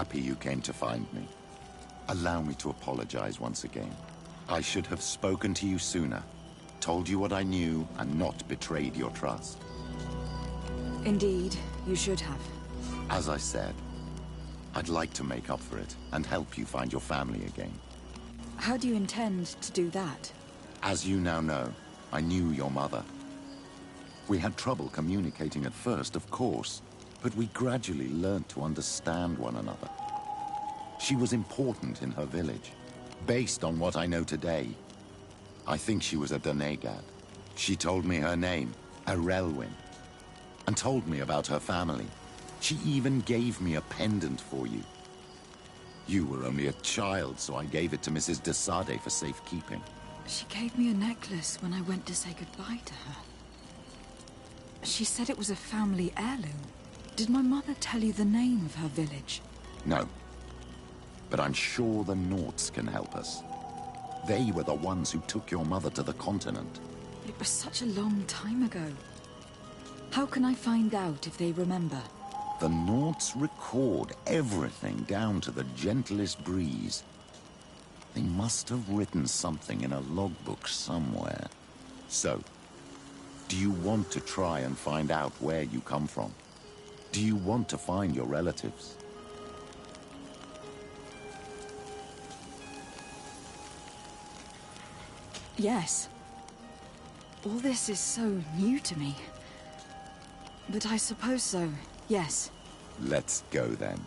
happy you came to find me. Allow me to apologize once again. I should have spoken to you sooner, told you what I knew, and not betrayed your trust. Indeed, you should have. As I said, I'd like to make up for it and help you find your family again. How do you intend to do that? As you now know, I knew your mother. We had trouble communicating at first, of course, but we gradually learned to understand one another. She was important in her village. Based on what I know today, I think she was a Donegad. She told me her name, Arelwyn, and told me about her family. She even gave me a pendant for you. You were only a child, so I gave it to Mrs. de Sade for safekeeping. She gave me a necklace when I went to say goodbye to her. She said it was a family heirloom. Did my mother tell you the name of her village? No. But I'm sure the Norts can help us. They were the ones who took your mother to the continent. It was such a long time ago. How can I find out if they remember? The Norts record everything down to the gentlest breeze. They must have written something in a logbook somewhere. So, do you want to try and find out where you come from? Do you want to find your relatives? Yes. All this is so new to me. But I suppose so, yes. Let's go then.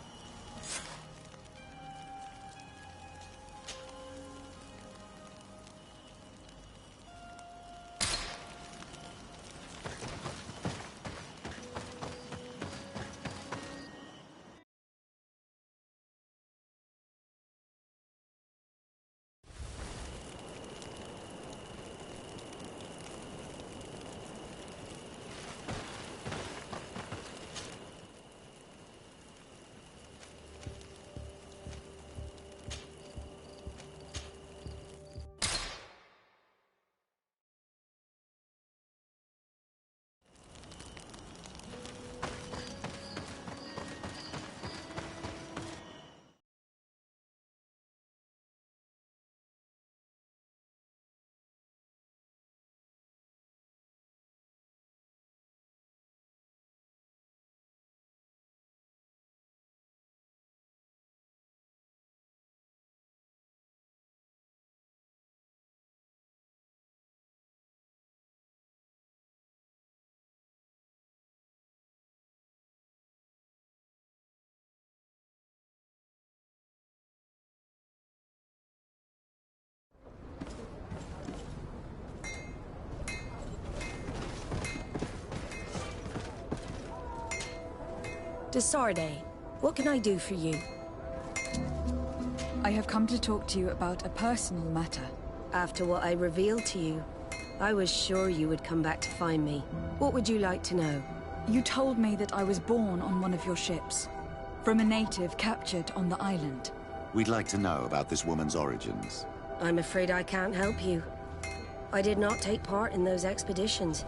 De Sade, what can I do for you? I have come to talk to you about a personal matter. After what I revealed to you, I was sure you would come back to find me. What would you like to know? You told me that I was born on one of your ships, from a native captured on the island. We'd like to know about this woman's origins. I'm afraid I can't help you. I did not take part in those expeditions,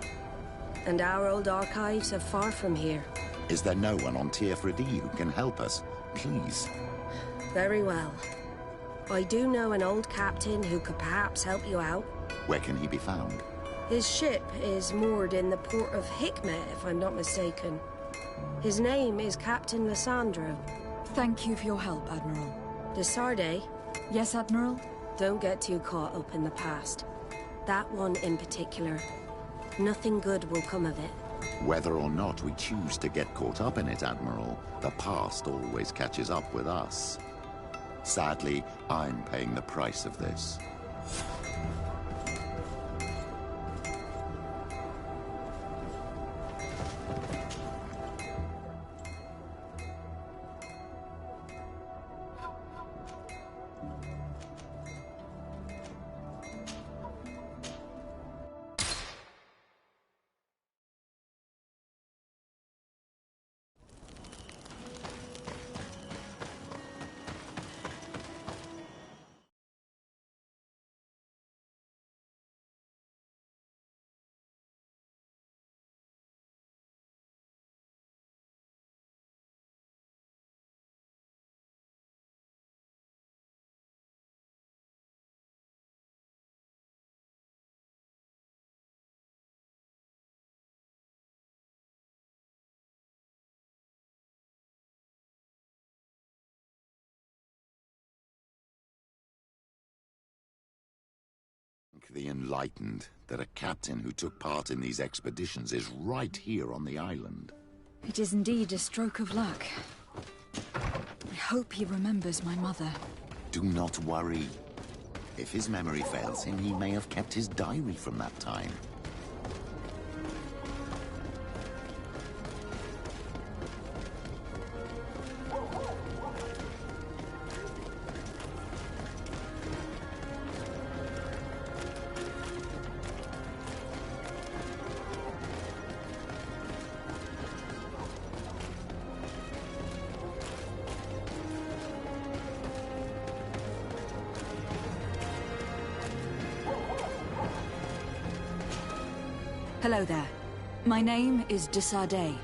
and our old archives are far from here. Is there no one on Tier 3D who can help us? Please. Very well. I do know an old captain who could perhaps help you out. Where can he be found? His ship is moored in the port of Hikmet, if I'm not mistaken. His name is Captain Lissandro. Thank you for your help, Admiral. De Sade? Yes, Admiral? Don't get too caught up in the past. That one in particular. Nothing good will come of it. Whether or not we choose to get caught up in it, Admiral, the past always catches up with us. Sadly, I'm paying the price of this. the enlightened that a captain who took part in these expeditions is right here on the island. It is indeed a stroke of luck. I hope he remembers my mother. Do not worry. If his memory fails him, he may have kept his diary from that time. Hello there. My name is de Sardet.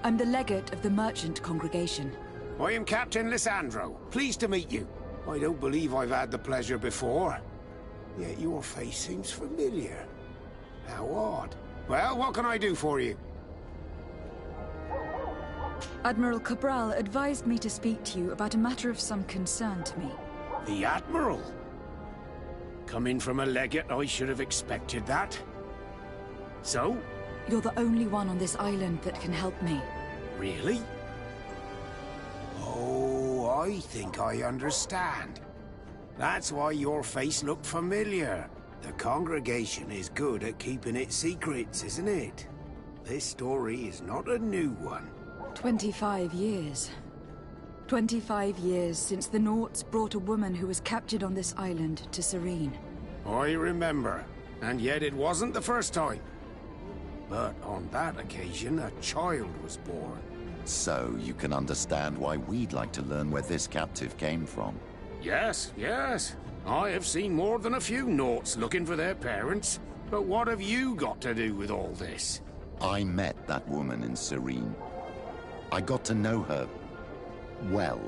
I'm the legate of the merchant congregation. I am Captain Lysandro. Pleased to meet you. I don't believe I've had the pleasure before. Yet your face seems familiar. How odd. Well, what can I do for you? Admiral Cabral advised me to speak to you about a matter of some concern to me. The Admiral? Coming from a legate, I should have expected that. So? You're the only one on this island that can help me. Really? Oh, I think I understand. That's why your face looked familiar. The congregation is good at keeping its secrets, isn't it? This story is not a new one. 25 years. 25 years since the Nauts brought a woman who was captured on this island to Serene. I remember. And yet it wasn't the first time. But on that occasion, a child was born. So you can understand why we'd like to learn where this captive came from. Yes, yes. I have seen more than a few Nauts looking for their parents. But what have you got to do with all this? I met that woman in Serene. I got to know her well.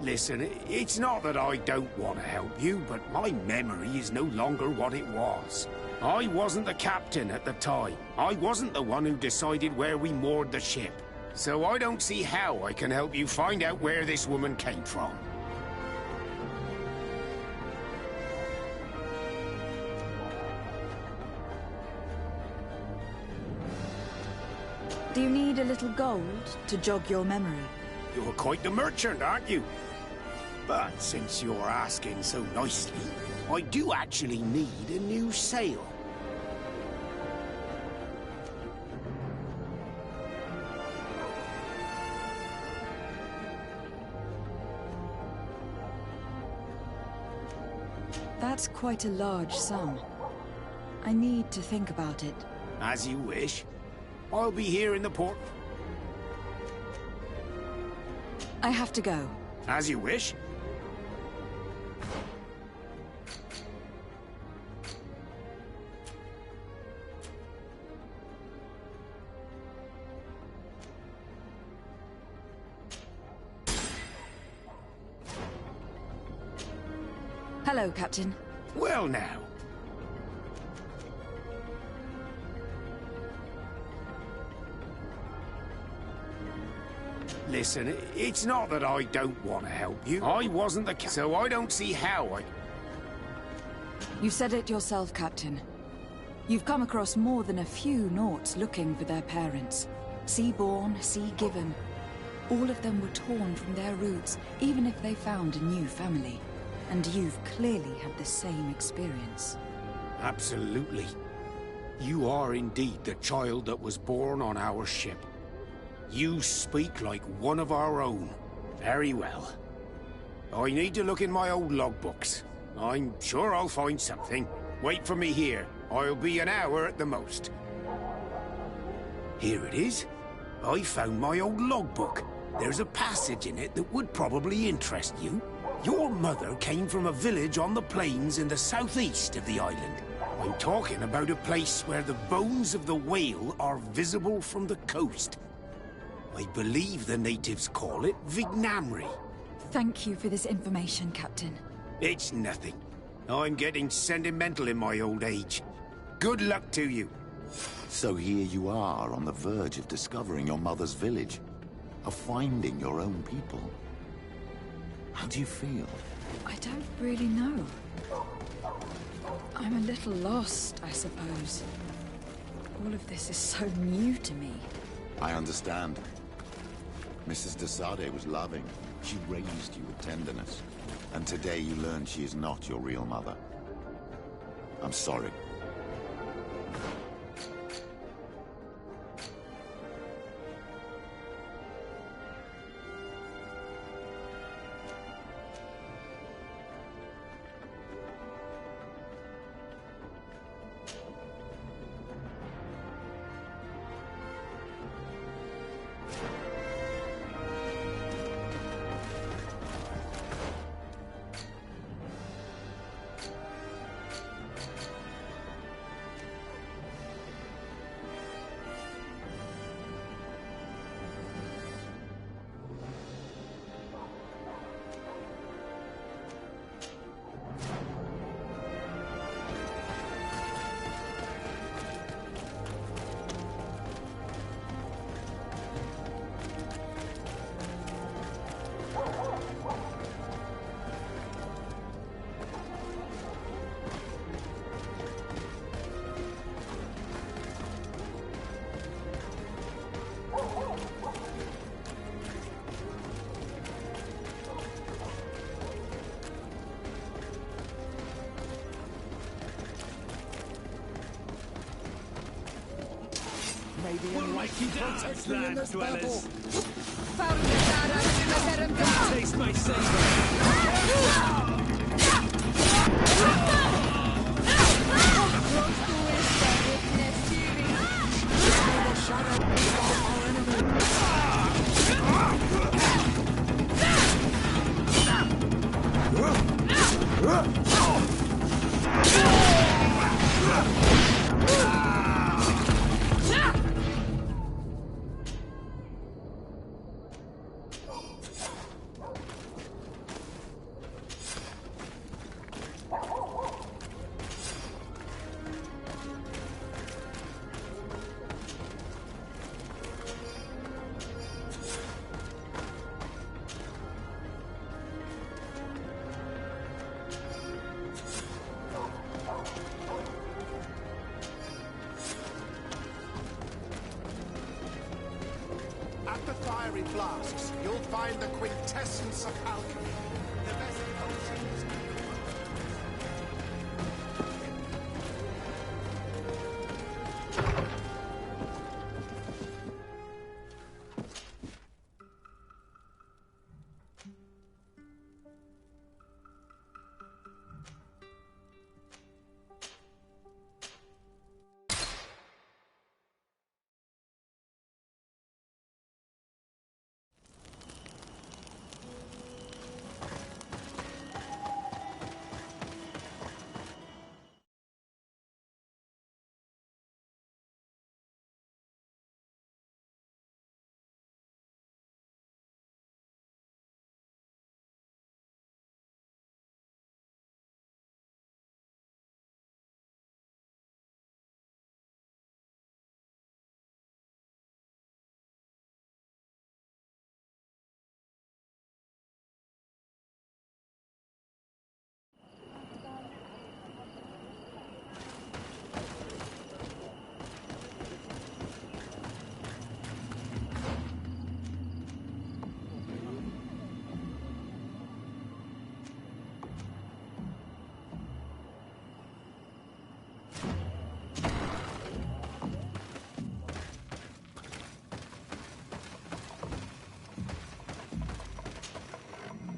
Listen, it's not that I don't want to help you, but my memory is no longer what it was. I wasn't the captain at the time. I wasn't the one who decided where we moored the ship. So I don't see how I can help you find out where this woman came from. Do you need a little gold to jog your memory? You're quite the merchant, aren't you? But since you're asking so nicely, I do actually need a new sail. That's quite a large sum. I need to think about it. As you wish. I'll be here in the port. I have to go. As you wish. Hello, Captain. Well now. Listen, it's not that I don't want to help you. I wasn't the so I don't see how I... You said it yourself, Captain. You've come across more than a few Nauts looking for their parents. Sea-born, sea-given. All of them were torn from their roots, even if they found a new family. And you've clearly had the same experience. Absolutely. You are indeed the child that was born on our ship. You speak like one of our own. Very well. I need to look in my old logbooks. I'm sure I'll find something. Wait for me here. I'll be an hour at the most. Here it is. I found my old logbook. There's a passage in it that would probably interest you. Your mother came from a village on the plains in the southeast of the island. I'm talking about a place where the bones of the whale are visible from the coast. I believe the natives call it Vignamri. Thank you for this information, Captain. It's nothing. I'm getting sentimental in my old age. Good luck to you. So here you are on the verge of discovering your mother's village, of finding your own people. How do you feel? I don't really know. I'm a little lost, I suppose. All of this is so new to me. I understand. Mrs. de Sade was loving. She raised you with tenderness. And today you learn she is not your real mother. I'm sorry. Maybe in like you protect me in this battle. Taste my savor. At the fiery flasks, you'll find the quintessence of alchemy. The best potions.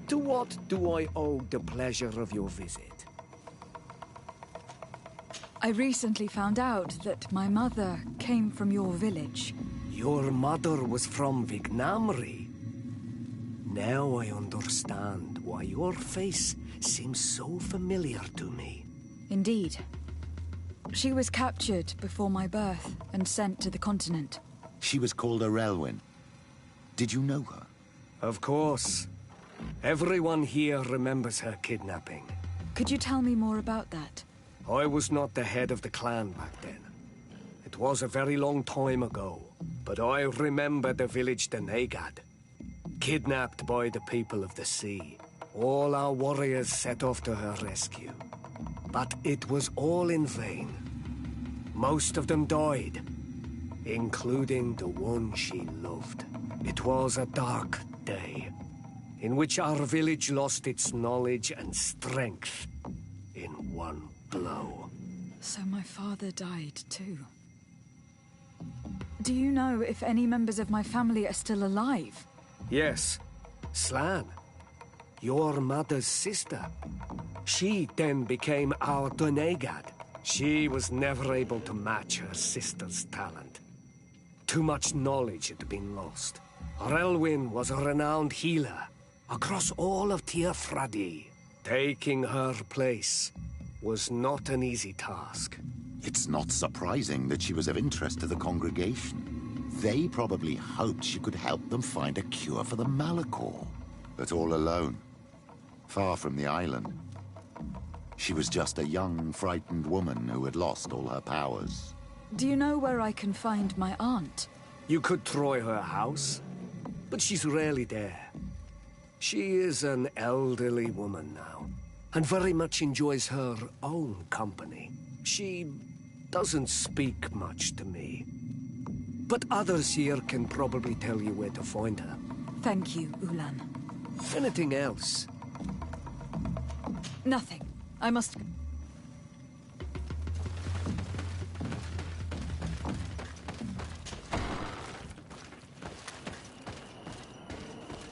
To what do I owe the pleasure of your visit? I recently found out that my mother came from your village. Your mother was from Vignamri. Now I understand why your face seems so familiar to me. Indeed. She was captured before my birth and sent to the continent. She was called Arelwyn. Did you know her? Of course. Everyone here remembers her kidnapping. Could you tell me more about that? I was not the head of the clan back then. It was a very long time ago, but I remember the village de Negad, kidnapped by the people of the sea. All our warriors set off to her rescue. But it was all in vain. Most of them died, including the one she loved. It was a dark day, in which our village lost its knowledge and strength in one blow. So my father died too. Do you know if any members of my family are still alive? Yes, Slan, your mother's sister. She then became our Donegad. She was never able to match her sister's talent. Too much knowledge had been lost. Relwyn was a renowned healer across all of Teofradi. Taking her place was not an easy task. It's not surprising that she was of interest to the congregation. They probably hoped she could help them find a cure for the Malachor. But all alone, far from the island. She was just a young, frightened woman who had lost all her powers. Do you know where I can find my aunt? You could try her house, but she's rarely there. She is an elderly woman now, and very much enjoys her own company. She doesn't speak much to me. But others here can probably tell you where to find her. Thank you, Ulan. Anything else? Nothing. I must...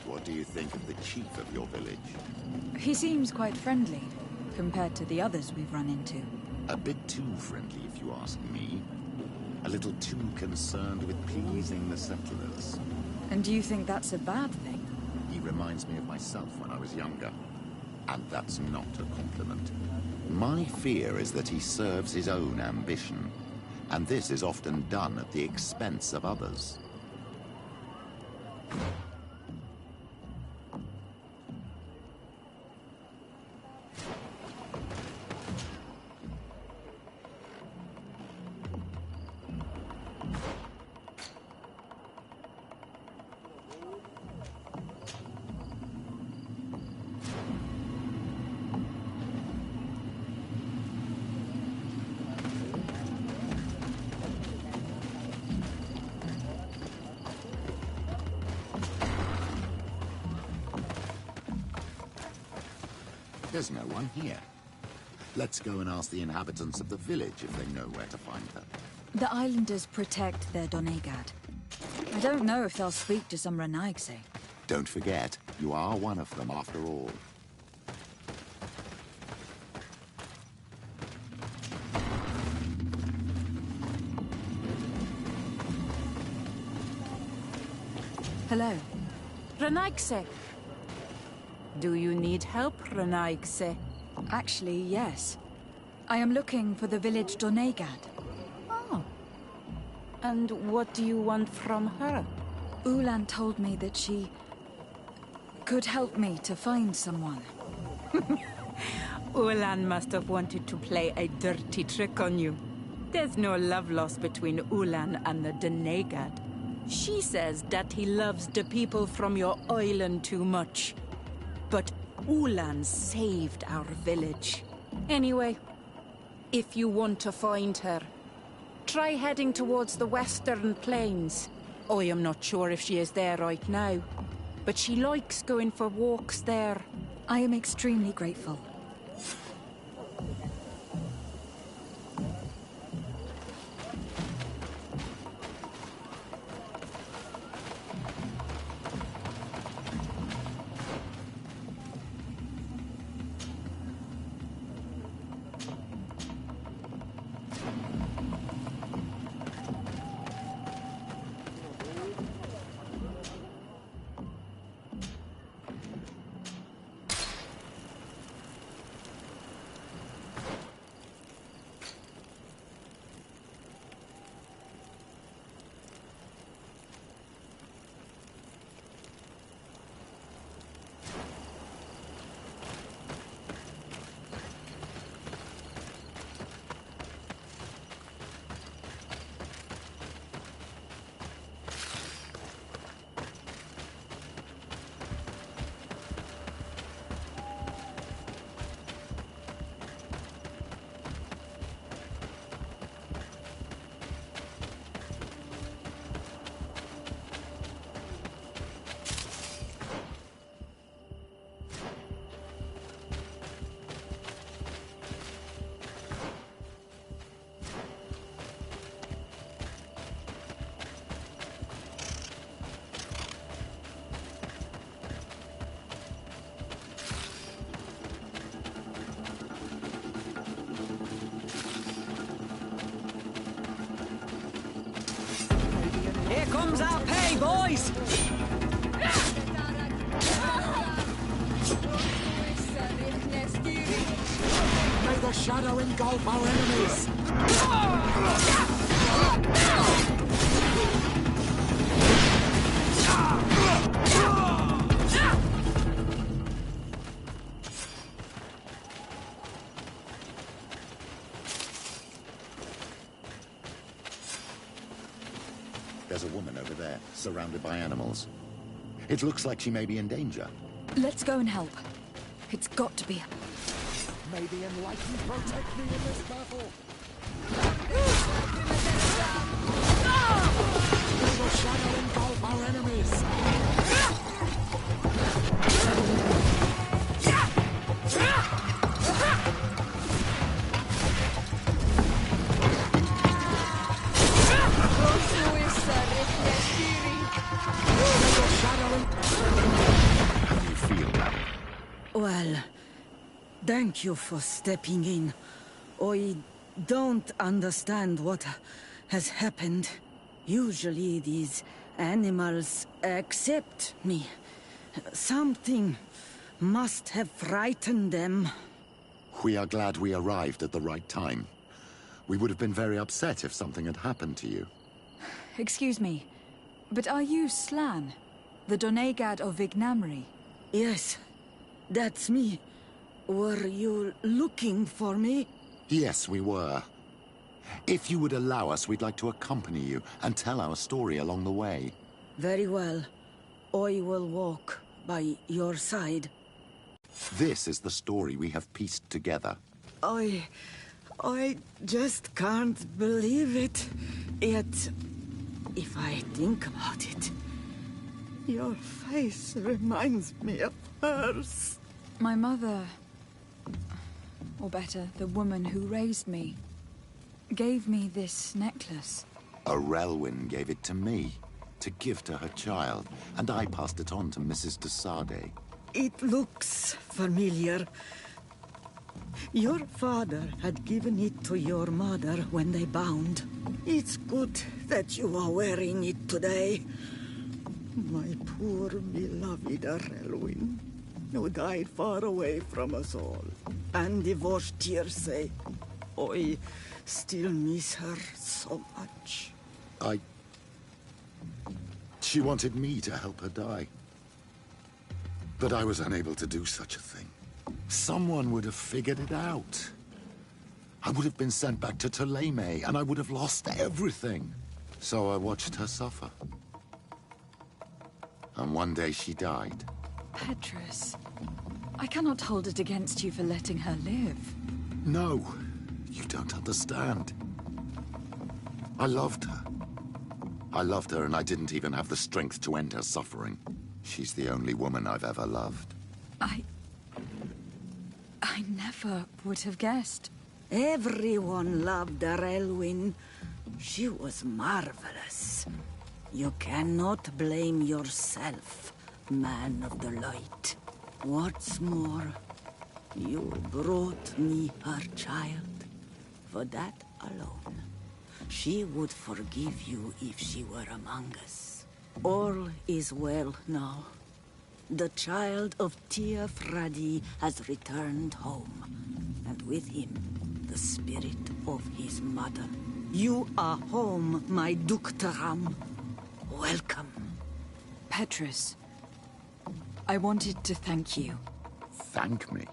What do you think of the chief of your village? He seems quite friendly, compared to the others we've run into. A bit too friendly, if you ask me. A little too concerned with pleasing the settlers. And do you think that's a bad thing? He reminds me of myself when I was younger. And that's not a compliment. My fear is that he serves his own ambition. And this is often done at the expense of others. There's no one here. Let's go and ask the inhabitants of the village if they know where to find her. The islanders protect their Donegad. I don't know if they'll speak to some Renaigse. Don't forget, you are one of them after all. Hello. Renaigse. Do you need help, Renaigse? Actually, yes. I am looking for the village Donegad. Oh. And what do you want from her? Ulan told me that she could help me to find someone. Ulan must have wanted to play a dirty trick on you. There's no love lost between Ulan and the Donegad. She says that he loves the people from your island too much. But Ulan saved our village. Anyway, if you want to find her, try heading towards the western plains. I am not sure if she is there right now, but she likes going for walks there. I am extremely grateful. comes our pay, boys! May the shadow engulf our enemies! There's a woman over there, surrounded by animals. It looks like she may be in danger. Let's go and help. It's got to be. May the Enlightened protect me in this battle! May the shadow engulf our enemies! How do you feel now? Well, thank you for stepping in. I don't understand what has happened. Usually these animals accept me. Something must have frightened them. We are glad we arrived at the right time. We would have been very upset if something had happened to you. Excuse me, but are you Slan? The Donegad of Vignamri? Yes, that's me. Were you looking for me? Yes, we were. If you would allow us, we'd like to accompany you and tell our story along the way. Very well. I will walk by your side. This is the story we have pieced together. I just can't believe it. Yet, if I think about it, your face reminds me of hers. My mother, or better, the woman who raised me, gave me this necklace. A Relwyn gave it to me, to give to her child, and I passed it on to Mrs. de Sade. It looks familiar. Your father had given it to your mother when they bound. It's good that you are wearing it today. My poor beloved Relwyn, who died far away from us all, and divorced Tierse. I still miss her so much. She wanted me to help her die. But I was unable to do such a thing. Someone would have figured it out. I would have been sent back to Ptolemy, and I would have lost everything. So I watched her suffer. And one day she died. Petrus, I cannot hold it against you for letting her live. No, you don't understand. I loved her. I loved her, and I didn't even have the strength to end her suffering. She's the only woman I've ever loved. I never would have guessed. Everyone loved Relwyn. She was marvelous. You cannot blame yourself, man of the light. What's more, you brought me her child. For that alone, she would forgive you if she were among us. All is well now. The child of Tia Fradi has returned home, and with him, the spirit of his mother. You are home, my Ductaram. Welcome. Petrus, I wanted to thank you. Thank me?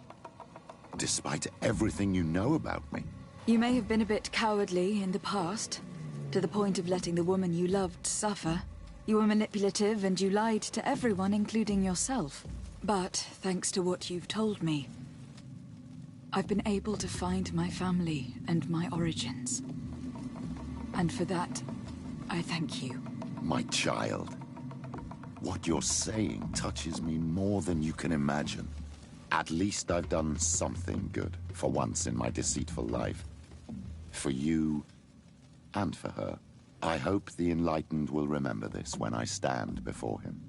Despite everything you know about me? You may have been a bit cowardly in the past, to the point of letting the woman you loved suffer. You were manipulative and you lied to everyone, including yourself. But thanks to what you've told me, I've been able to find my family and my origins. And for that, I thank you. My child. What you're saying touches me more than you can imagine. At least I've done something good for once in my deceitful life. For you and for her. I hope the Enlightened will remember this when I stand before him.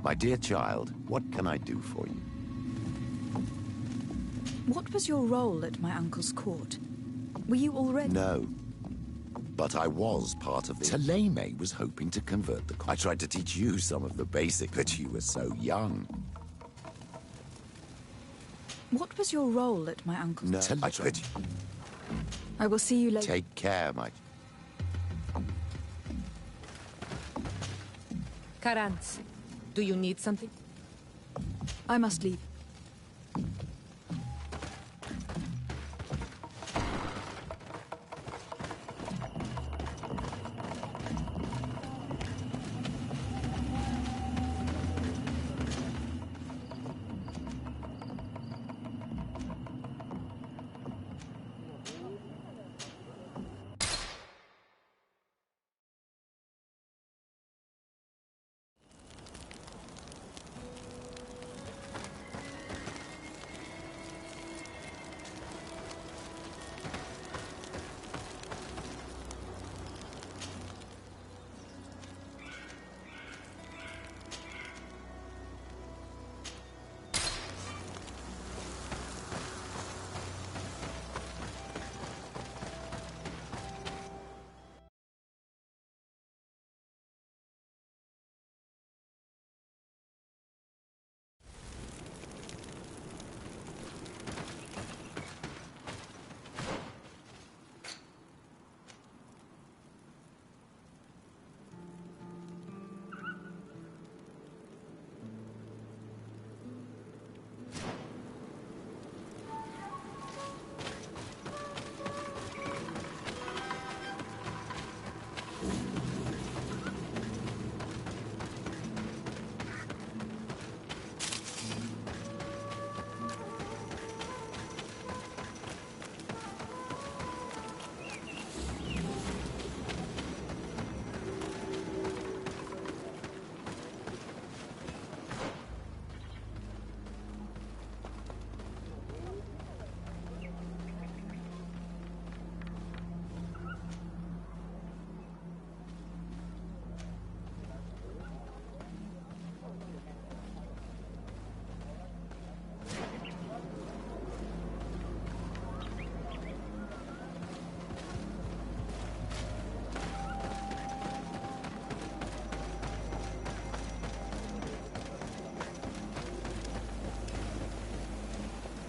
My dear child, what can I do for you? What was your role at my uncle's court? Were you already... No. But I was part of it. Taleme was hoping to convert the... I tried to teach you some of the basic, but you were so young. What was your role at my uncle's... No, I tried... I will see you later. Take care, my... Karantz, do you need something? I must leave.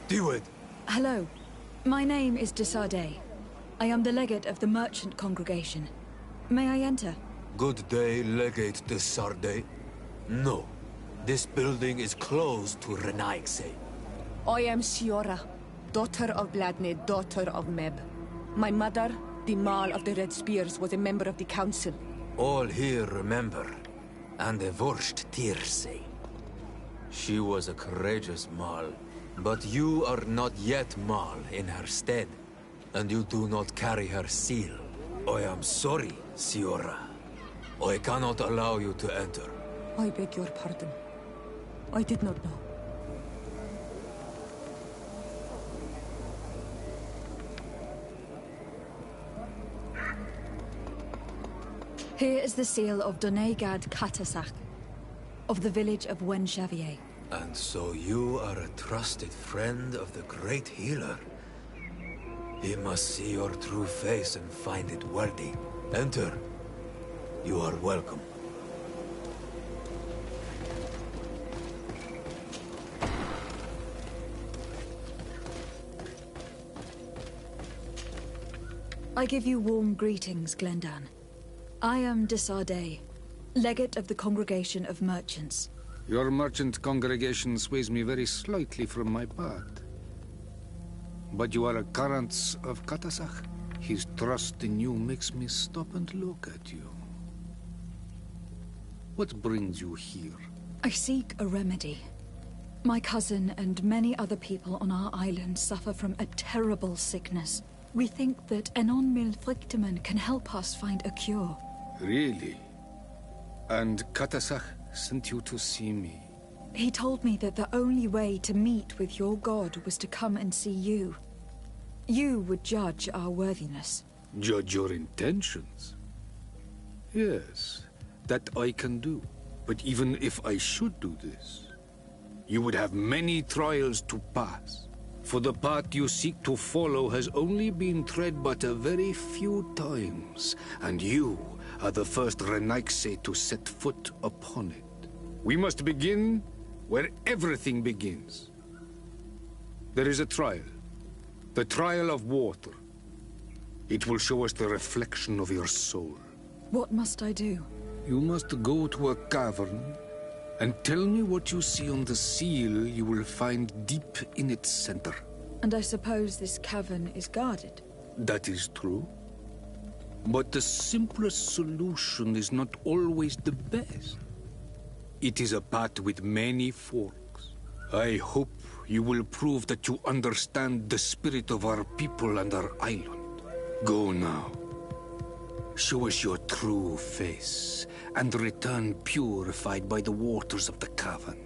Deward. Hello. My name is Desardet. I am the legate of the merchant congregation. May I enter? Good day, Legate Desardet. No. This building is closed to Renaigse. I am Siora, daughter of Bladne, daughter of Meb. My mother, the Marl of the Red Spears, was a member of the council. All here remember, and the Vorsht Tirse. She was a courageous Marl, but you are not yet Marl in her stead, and you do not carry her seal. I am sorry, Siora. I cannot allow you to enter. I beg your pardon. I did not know. Here is the seal of Donegad Katasach, of the village of Wenxavier. And so you are a trusted friend of the great healer. He must see your true face and find it worthy. Enter. You are welcome. I give you warm greetings, Glendan. I am Desardet, legate of the Congregation of Merchants. Your merchant congregation sways me very slightly from my path. But you are a Karantz of Katasach. His trust in you makes me stop and look at you. What brings you here? I seek a remedy. My cousin and many other people on our island suffer from a terrible sickness. We think that Enon Milfrictiman can help us find a cure. Really? And Katasach sent you to see me? He told me that the only way to meet with your god was to come and see you. You would judge our worthiness. Judge your intentions? Yes, that I can do. But even if I should do this, you would have many trials to pass. For the path you seek to follow has only been tread but a very few times, and you are the first Renaigse to set foot upon it. We must begin where everything begins. There is a trial. The trial of water. It will show us the reflection of your soul. What must I do? You must go to a cavern and tell me what you see on the seal you will find deep in its center. And I suppose this cavern is guarded? That is true. But the simplest solution is not always the best. It is a path with many forks. I hope you will prove that you understand the spirit of our people and our island. Go now. Show us your true face, and return purified by the waters of the cavern.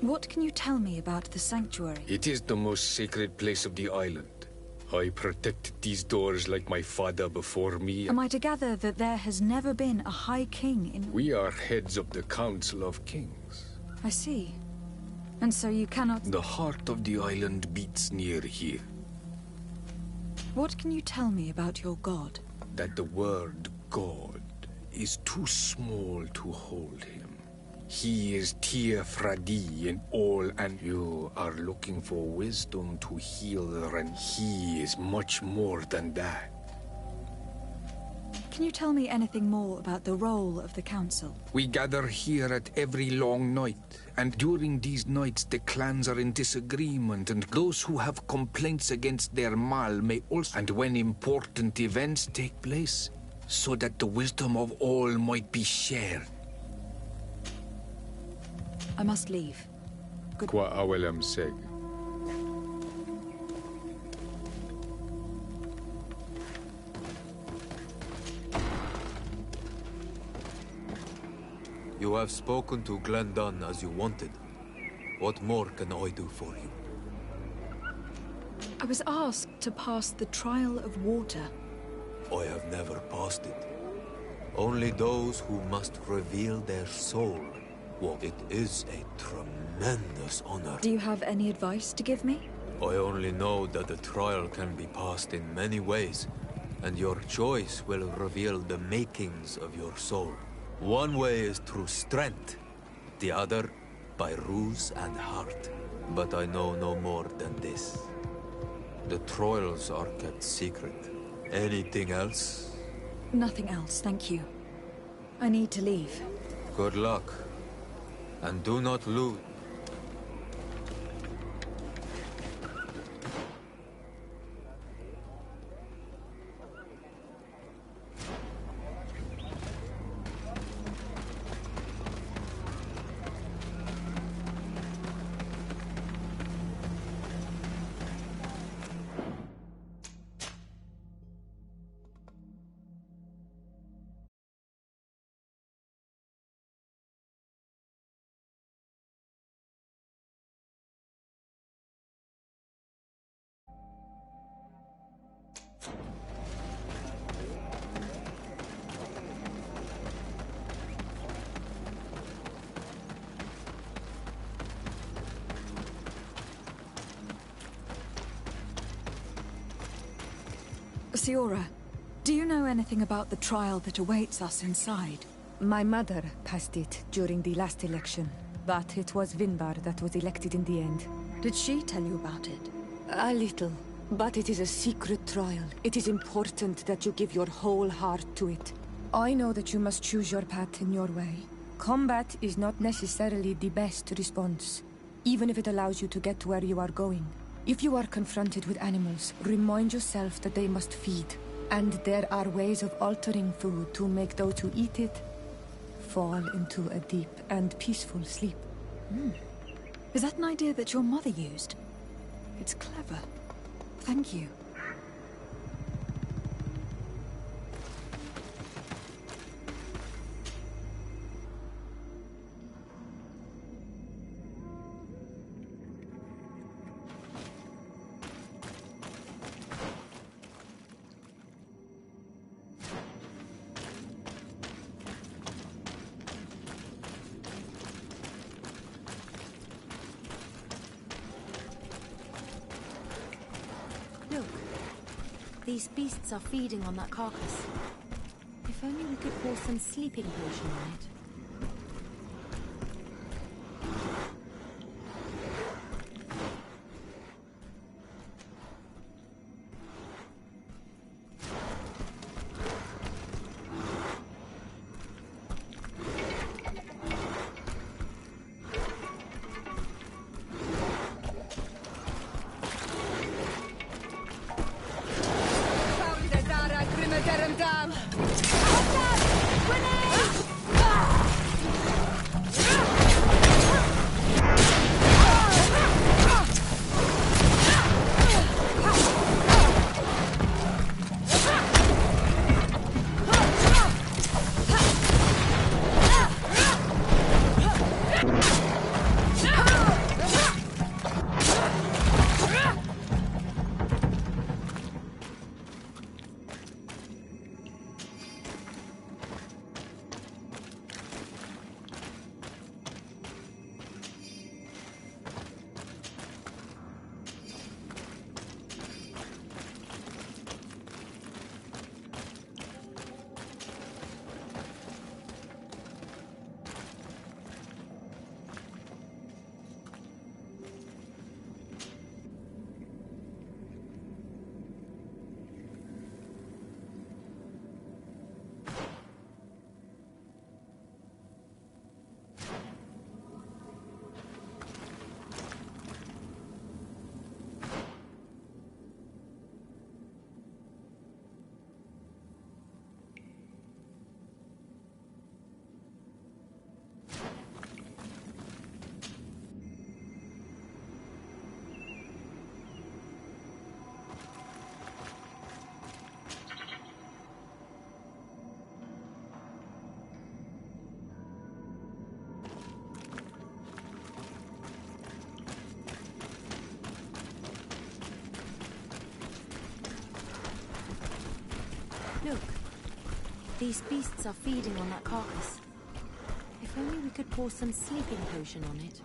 What can you tell me about the sanctuary? It is the most sacred place of the island. I protected these doors like my father before me. Am I to gather that there has never been a High King in... We are heads of the Council of Kings. I see. And so you cannot... The heart of the island beats near here. What can you tell me about your god? That the word God is too small to hold him. He is Tir Fradi in all, and you are looking for wisdom to heal the Ren. He is much more than that. Can you tell me anything more about the role of the Council? We gather here at every long night, and during these nights the clans are in disagreement, and those who have complaints against their Mal may also... And when important events take place, so that the wisdom of all might be shared. I must leave. Good... Qua awelem seg. You have spoken to Glendon as you wanted. What more can I do for you? I was asked to pass the trial of water. I have never passed it. Only those who must reveal their soul. Well, it is a tremendous honor. Do you have any advice to give me? I only know that the trial can be passed in many ways, and your choice will reveal the makings of your soul. One way is through strength, the other by ruse and heart. But I know no more than this. The trials are kept secret. Anything else? Nothing else, thank you. I need to leave. Good luck. And do not lose. Siora, do you know anything about the trial that awaits us inside? My mother passed it during the last election, but it was Vinbar that was elected in the end. Did she tell you about it? A little, but it is a secret trial. It is important that you give your whole heart to it. I know that you must choose your path in your way. Combat is not necessarily the best response, even if it allows you to get to where you are going. If you are confronted with animals, remind yourself that they must feed, and there are ways of altering food to make those who eat it fall into a deep and peaceful sleep. Is that an idea that your mother used? It's clever. Thank you. These beasts are feeding on that carcass. If only we could pour some sleeping potion on it. Look. These beasts are feeding on that carcass. If only we could pour some sleeping potion on it.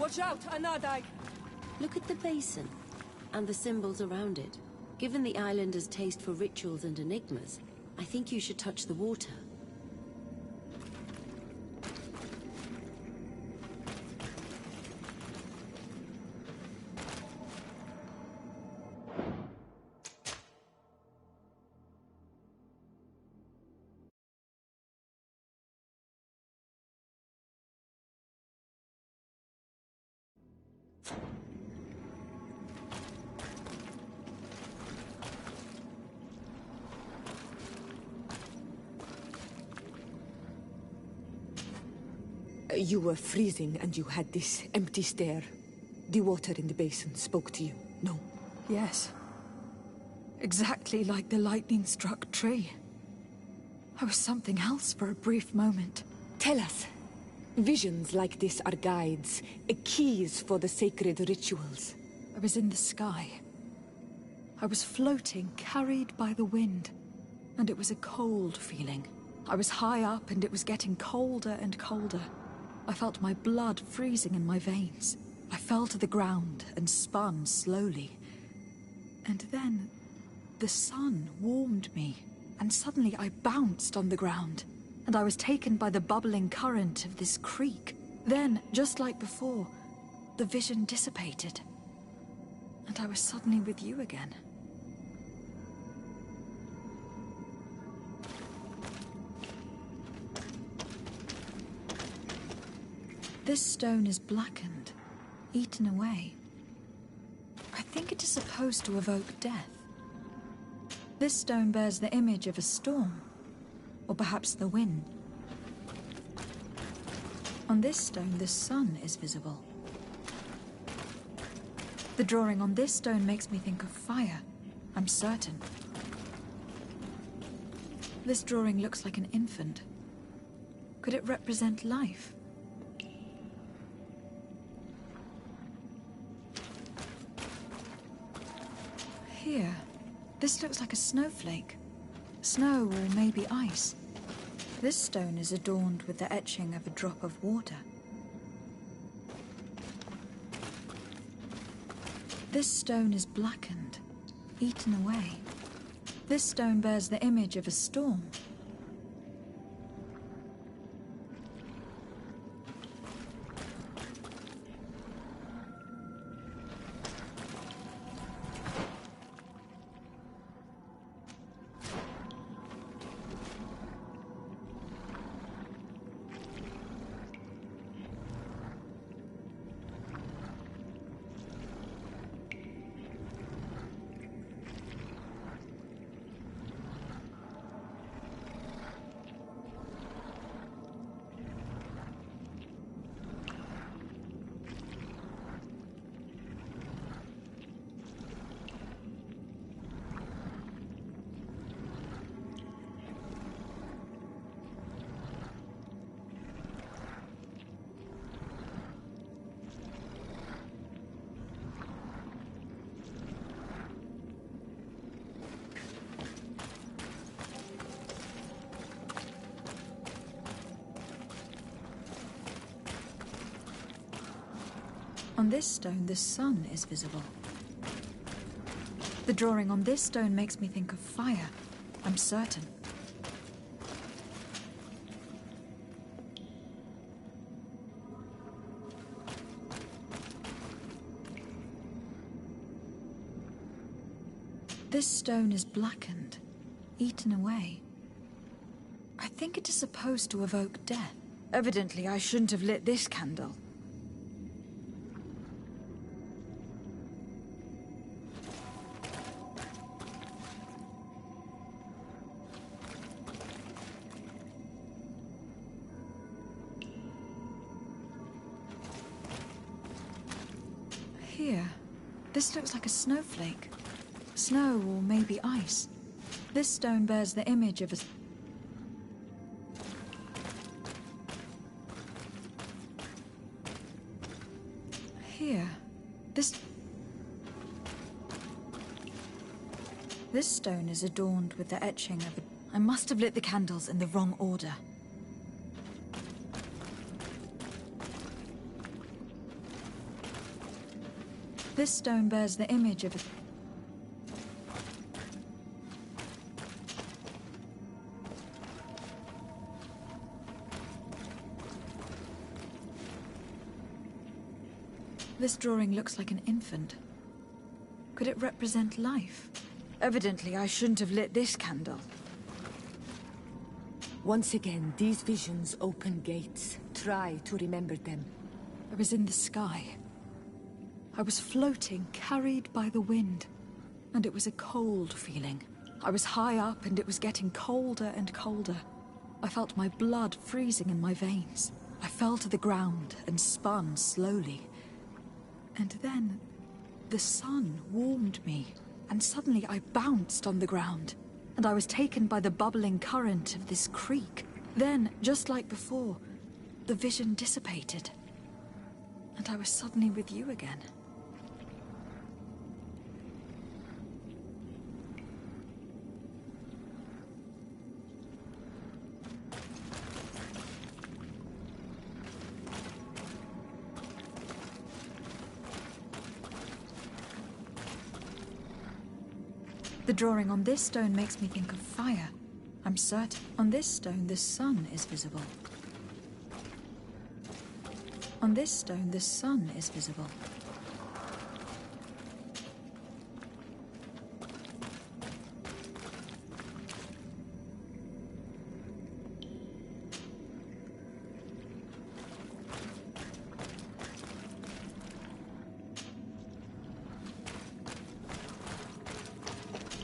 Watch out, Anadag! Look at the basin, and the symbols around it. Given the islanders' taste for rituals and enigmas, I think you should touch the water. You were freezing and you had this empty stare. The water in the basin spoke to you, no? Yes. Exactly like the lightning-struck tree. I was something else for a brief moment. Tell us. Visions like this are guides, keys for the sacred rituals. I was in the sky. I was floating, carried by the wind. And it was a cold feeling. I was high up and it was getting colder and colder. I felt my blood freezing in my veins. I fell to the ground and spun slowly. And then, the sun warmed me, and suddenly I bounced on the ground, and I was taken by the bubbling current of this creek. Then, just like before, the vision dissipated, and I was suddenly with you again. This stone is blackened, eaten away. I think it is supposed to evoke death. This stone bears the image of a storm, or perhaps the wind. On this stone, the sun is visible. The drawing on this stone makes me think of fire, I'm certain. This drawing looks like an infant. Could it represent life? Here, this looks like a snowflake. Snow or maybe ice. This stone is adorned with the etching of a drop of water. This stone is blackened, eaten away. This stone bears the image of a storm. On this stone, the sun is visible. The drawing on this stone makes me think of fire, I'm certain. This stone is blackened, eaten away. I think it is supposed to evoke death. Evidently, I shouldn't have lit this candle. Here, this looks like a snowflake. Snow or maybe ice. This stone bears the image of a... Here, this stone is adorned with the etching of a... I must have lit the candles in the wrong order. This stone bears the image of a... This drawing looks like an infant. Could it represent life? Evidently, I shouldn't have lit this candle. Once again, these visions open gates. Try to remember them. I was in the sky. I was floating, carried by the wind. And it was a cold feeling. I was high up and it was getting colder and colder. I felt my blood freezing in my veins. I fell to the ground and spun slowly. And then, the sun warmed me, and suddenly I bounced on the ground, and I was taken by the bubbling current of this creek. Then, just like before, the vision dissipated, and I was suddenly with you again. The drawing on this stone makes me think of fire. I'm certain. On this stone, the sun is visible. On this stone, the sun is visible.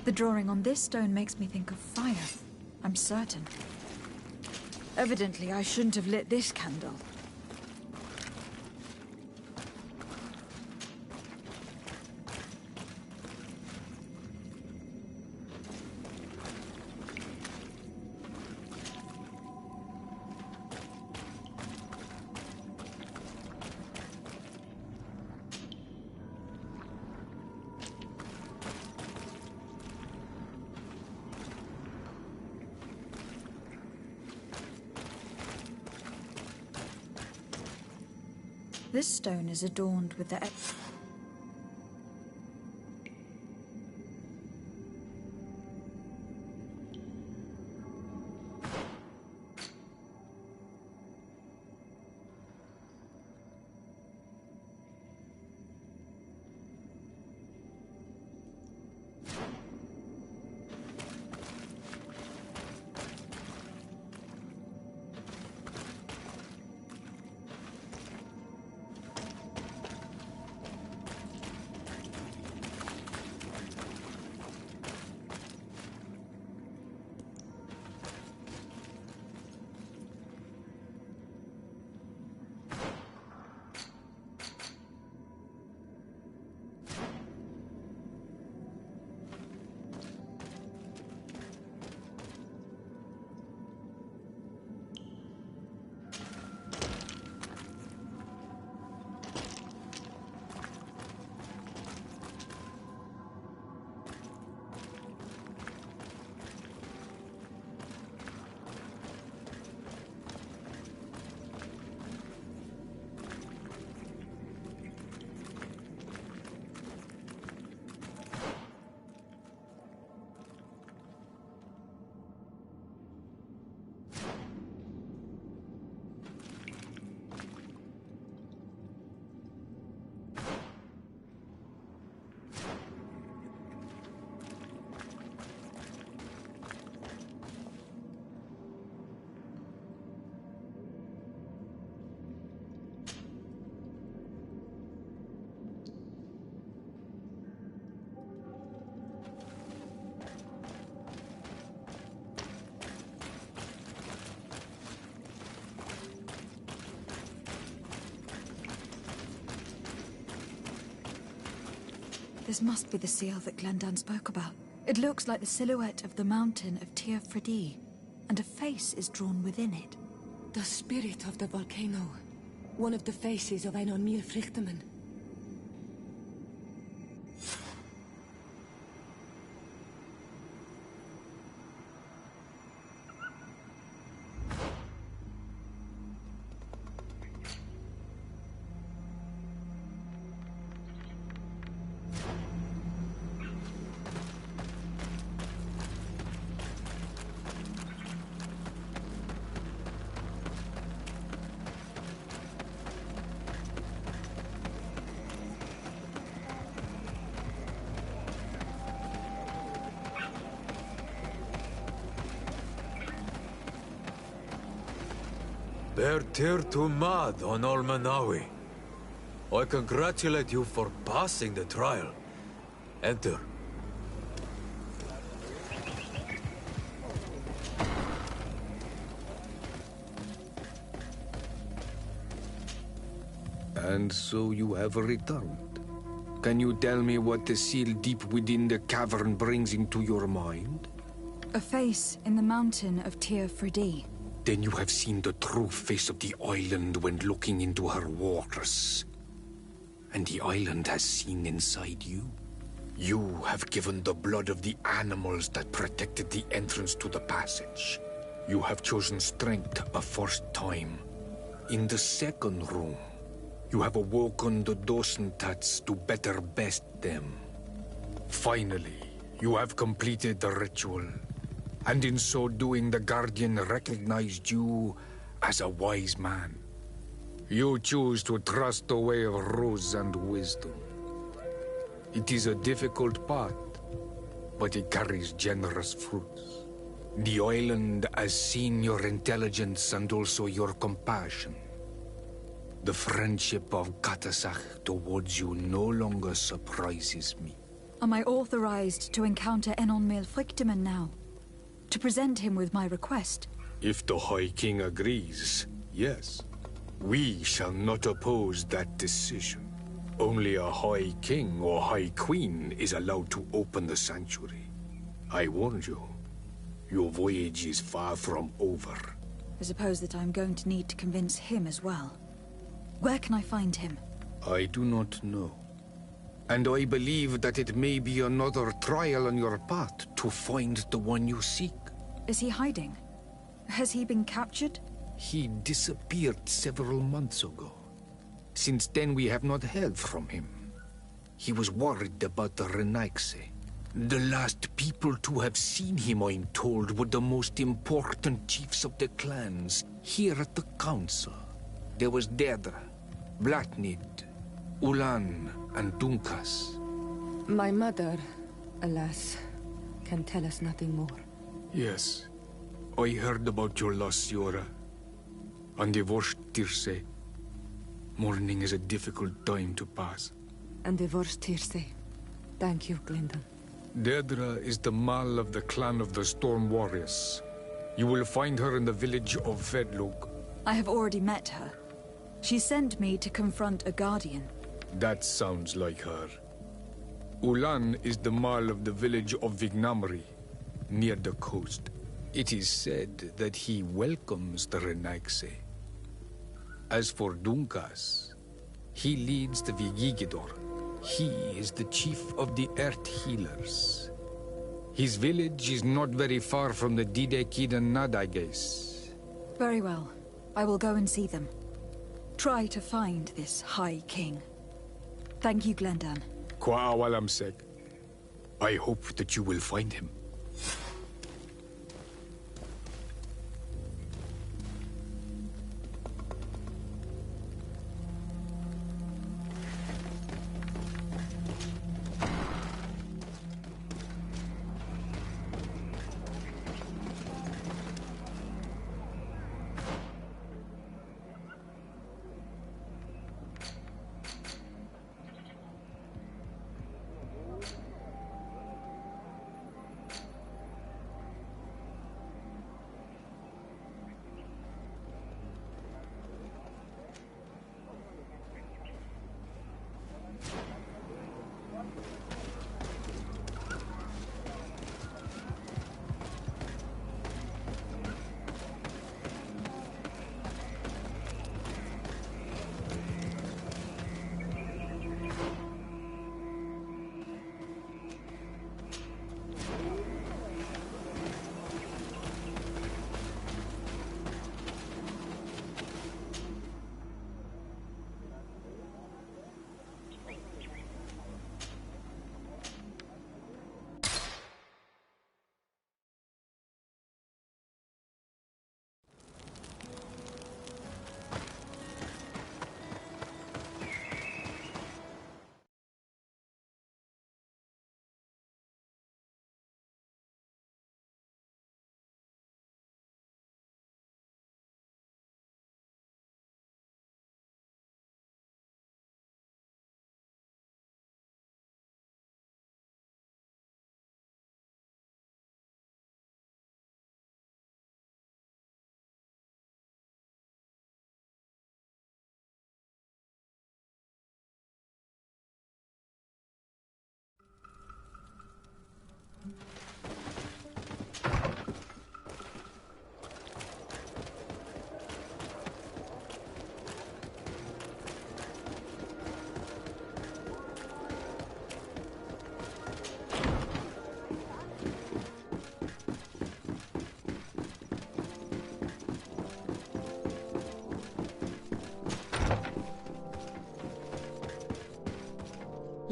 The drawing on this stone makes me think of fire. I'm certain. Evidently, I shouldn't have lit this candle. This stone is adorned with the... This must be the seal that Glendan spoke about. It looks like the silhouette of the mountain of Tir Fredi, and a face is drawn within it. The spirit of the volcano. One of the faces of Einon Mir Frichtemann. Tir to mad on Olmanawi. I congratulate you for passing the trial. Enter. And so you have returned. Can you tell me what the seal deep within the cavern brings into your mind? A face in the mountain of Tir Fridi. Then you have seen the true face of the island when looking into her waters. And the island has seen inside you. You have given the blood of the animals that protected the entrance to the passage. You have chosen strength a first time. In the second room, you have awoken the Dosentats to better best them. Finally, you have completed the ritual. And in so doing, the Guardian recognized you as a wise man. You choose to trust the way of RUS and wisdom. It is a difficult path, but it carries generous fruits. The island has seen your intelligence and also your compassion. The friendship of Katasach towards you no longer surprises me. Am I authorized to encounter Enon Milfrictiman now? To present him with my request? If the High King agrees, yes. We shall not oppose that decision. Only a High King or High Queen is allowed to open the sanctuary. I warned you. Your voyage is far from over. I suppose that I'm going to need to convince him as well. Where can I find him? I do not know. And I believe that it may be another trial on your path to find the one you seek. Is he hiding? Has he been captured? He disappeared several months ago. Since then, we have not heard from him. He was worried about the Renaigse. The last people to have seen him, I'm told, were the most important chiefs of the clans here at the council. There was Dedra, Blatnid, Ulan, and Dunkas. My mother, alas, can tell us nothing more. Yes, I heard about your loss, Siora. And divorced Tirce. Mourning is a difficult time to pass. And divorced Tirce. Thank you, Glendon. Dedra is the Mal of the clan of the Storm Warriors. You will find her in the village of Vedlug. I have already met her. She sent me to confront a guardian. That sounds like her. Ulan is the Mal of the village of Vignamri, near the coast. It is said that he welcomes the Renaigse. As for Dunkas, he leads the Vigigidor. He is the chief of the Earth Healers. His village is not very far from the Didekid and Nadages. Very well. I will go and see them. Try to find this High King. Thank you, Glendan. Kwa awalamsek. I hope that you will find him.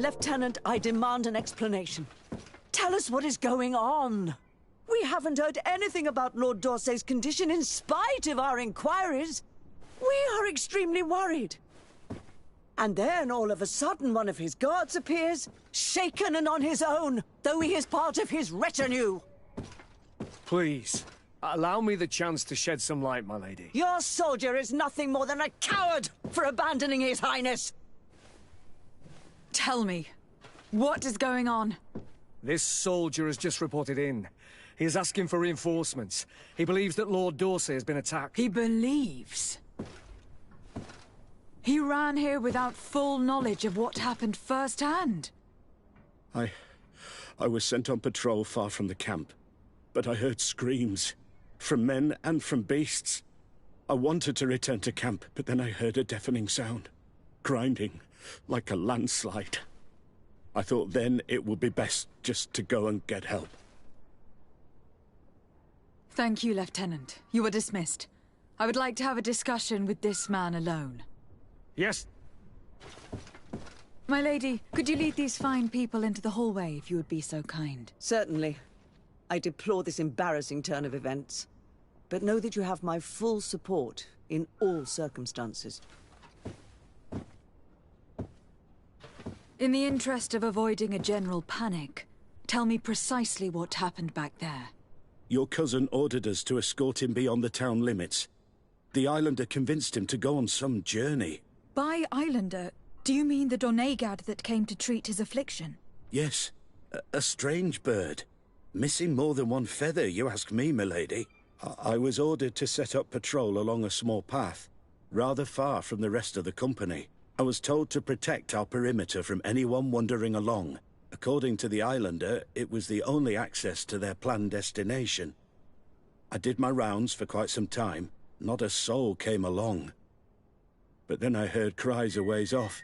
Lieutenant, I demand an explanation. Tell us what is going on. We haven't heard anything about Lord D'Orsay's condition in spite of our inquiries. We are extremely worried. And then, all of a sudden, one of his guards appears, shaken and on his own, though he is part of his retinue. Please, allow me the chance to shed some light, my lady. Your soldier is nothing more than a coward for abandoning his highness. Tell me, what is going on? This soldier has just reported in. He is asking for reinforcements. He believes that Lord D'Orsay has been attacked. He believes? He ran here without full knowledge of what happened firsthand. I was sent on patrol far from the camp, but I heard screams, from men and from beasts. I wanted to return to camp, but then I heard a deafening sound, grinding, like a landslide. I thought then it would be best just to go and get help. Thank you, Lieutenant. You are dismissed. I would like to have a discussion with this man alone. Yes. My lady, could you lead these fine people into the hallway if you would be so kind? Certainly. I deplore this embarrassing turn of events. But know that you have my full support in all circumstances. In the interest of avoiding a general panic, tell me precisely what happened back there. Your cousin ordered us to escort him beyond the town limits. The islander convinced him to go on some journey. By islander, do you mean the Donegad that came to treat his affliction? Yes, a strange bird. Missing more than one feather, you ask me, milady. I was ordered to set up patrol along a small path, rather far from the rest of the company. I was told to protect our perimeter from anyone wandering along. According to the islander, it was the only access to their planned destination. I did my rounds for quite some time. Not a soul came along. But then I heard cries a ways off,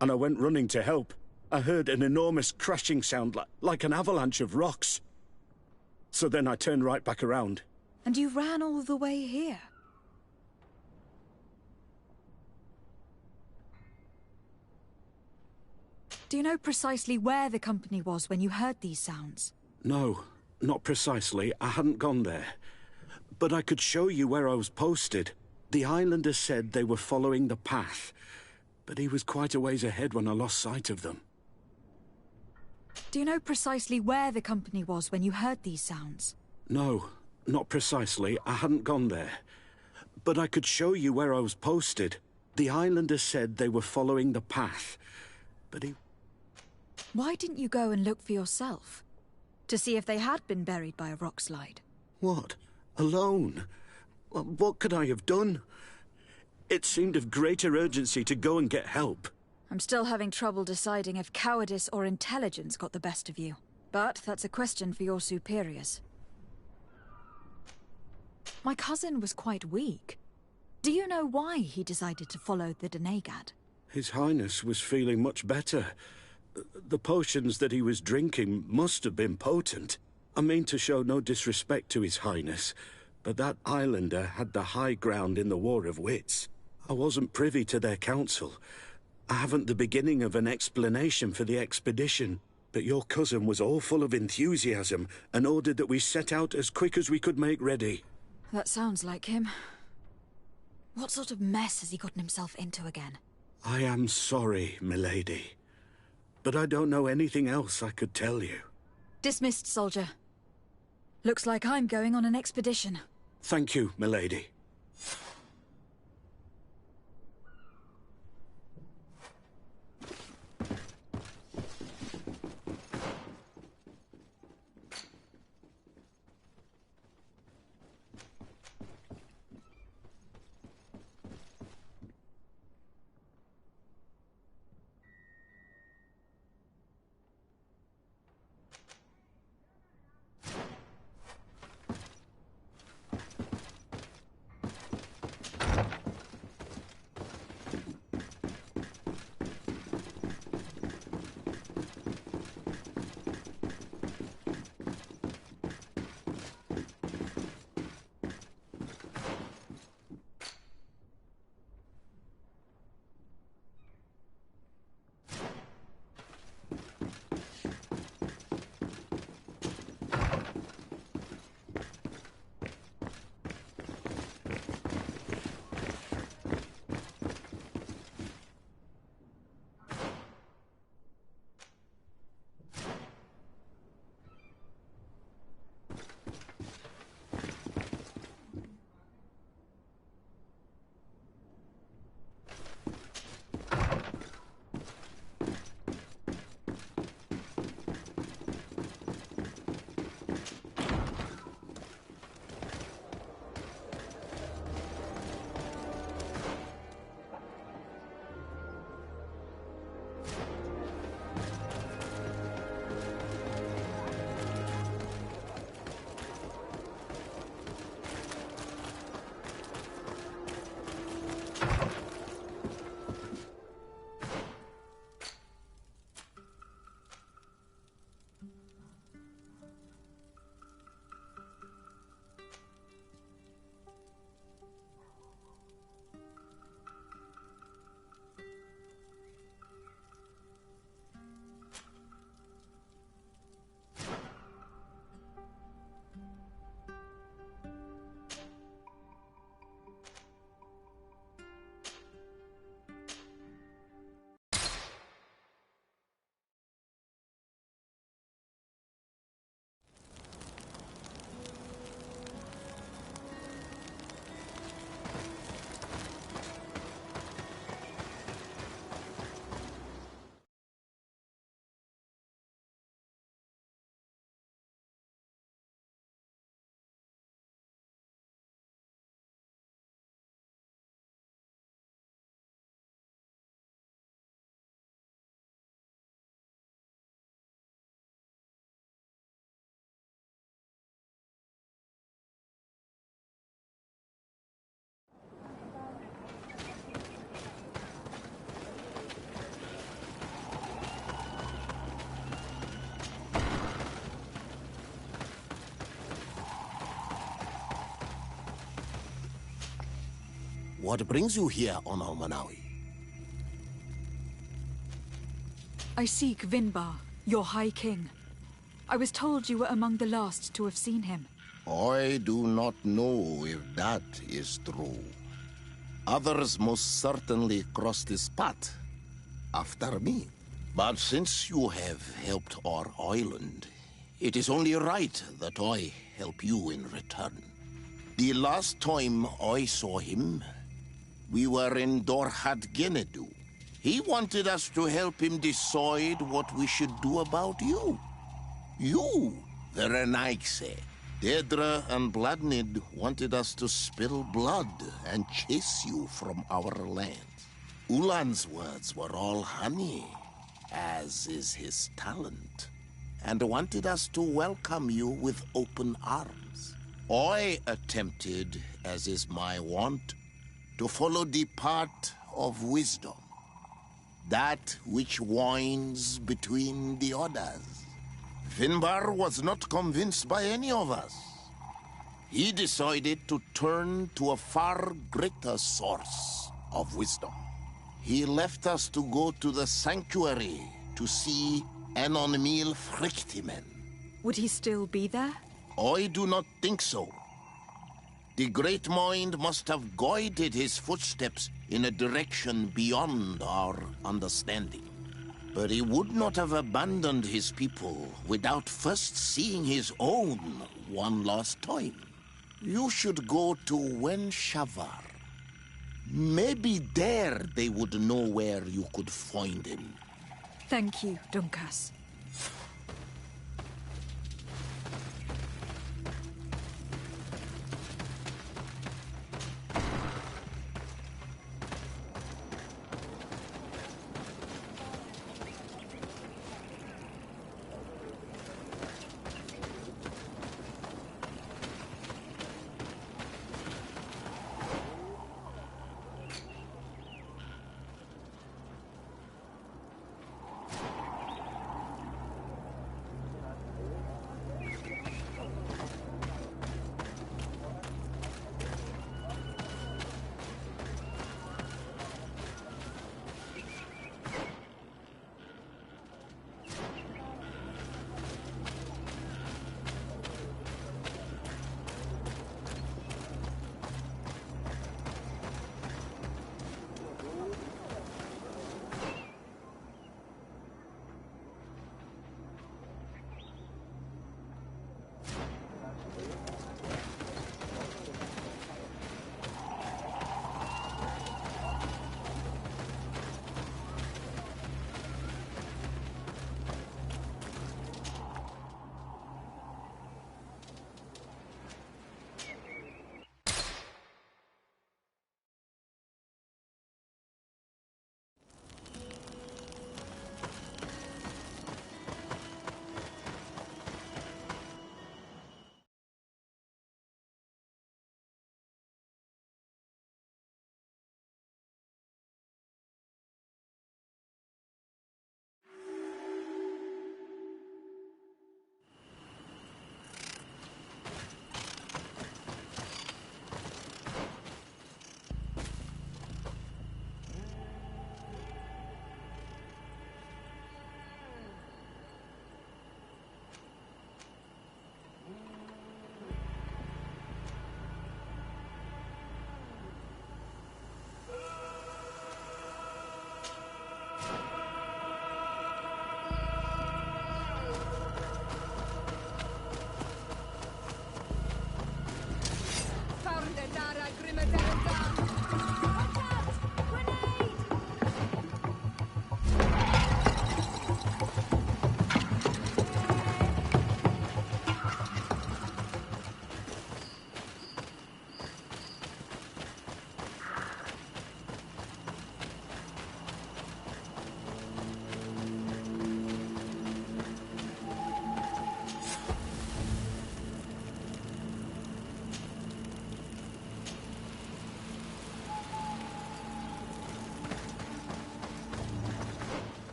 and I went running to help. I heard an enormous crashing sound like an avalanche of rocks. So then I turned right back around. And you ran all the way here? Do you know precisely where the company was when you heard these sounds? No, not precisely. I hadn't gone there. But I could show you where I was posted. The islander said they were following the path, but he was quite a ways ahead when I lost sight of them. Do you know precisely where the company was when you heard these sounds? No, not precisely. I hadn't gone there. But I could show you where I was posted. The islander said they were following the path, but he... Why didn't you go and look for yourself? To see if they had been buried by a rock slide? What? Alone? What could I have done? It seemed of greater urgency to go and get help. I'm still having trouble deciding if cowardice or intelligence got the best of you. But that's a question for your superiors. My cousin was quite weak. Do you know why he decided to follow the Donegad? His Highness was feeling much better. The potions that he was drinking must have been potent. I mean to show no disrespect to His Highness, but that islander had the high ground in the War of Wits. I wasn't privy to their counsel. I haven't the beginning of an explanation for the expedition, but your cousin was all full of enthusiasm and ordered that we set out as quick as we could make ready. That sounds like him. What sort of mess has he gotten himself into again? I am sorry, milady, but I don't know anything else I could tell you. Dismissed, soldier. Looks like I'm going on an expedition. Thank you, milady. What brings you here on Almanawi? I seek Vinbar, your High King. I was told you were among the last to have seen him. I do not know if that is true. Others most certainly crossed his path after me. But since you have helped our island, it is only right that I help you in return. The last time I saw him, we were in Dorhat Genedu. He wanted us to help him decide what we should do about you. You, the Renaigse. Dedra and Bladnid wanted us to spill blood and chase you from our lands. Ulan's words were all honey, as is his talent, and wanted us to welcome you with open arms. I attempted, as is my wont, to follow the path of wisdom, that which winds between the others. Vinbar was not convinced by any of us. He decided to turn to a far greater source of wisdom. He left us to go to the sanctuary to see Enonmil Frictimen. Would he still be there? I do not think so. The Great Mind must have guided his footsteps in a direction beyond our understanding. But he would not have abandoned his people without first seeing his own one last time. You should go to Wenshavar. Maybe there they would know where you could find him. Thank you, Dunkas.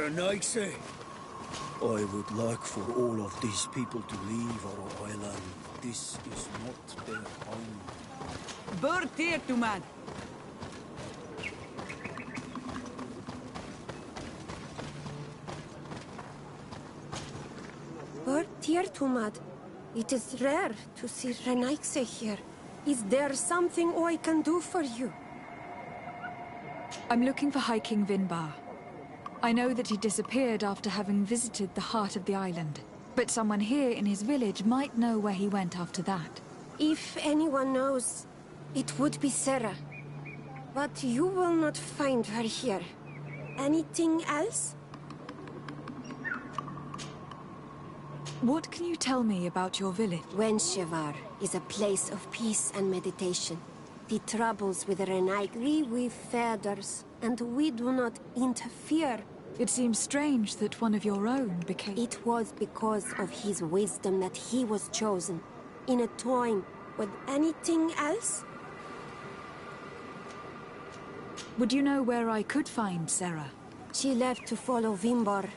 Renaigse. I would like for all of these people to leave our island. This is not their home. Burt here, Tumad. Burt here, Tumad. It is rare to see Renaigse here. Is there something I can do for you? I'm looking for High King Vinbar. I know that he disappeared after having visited the heart of the island, but someone here in his village might know where he went after that. If anyone knows, it would be Sarah. But you will not find her here. Anything else? What can you tell me about your village? Wenshevar is a place of peace and meditation. The troubles with Renaigse with feathers, and we do not interfere. It seems strange that one of your own became... It was because of his wisdom that he was chosen. In a time with anything else? Would you know where I could find Sarah? She left to follow Vinbar.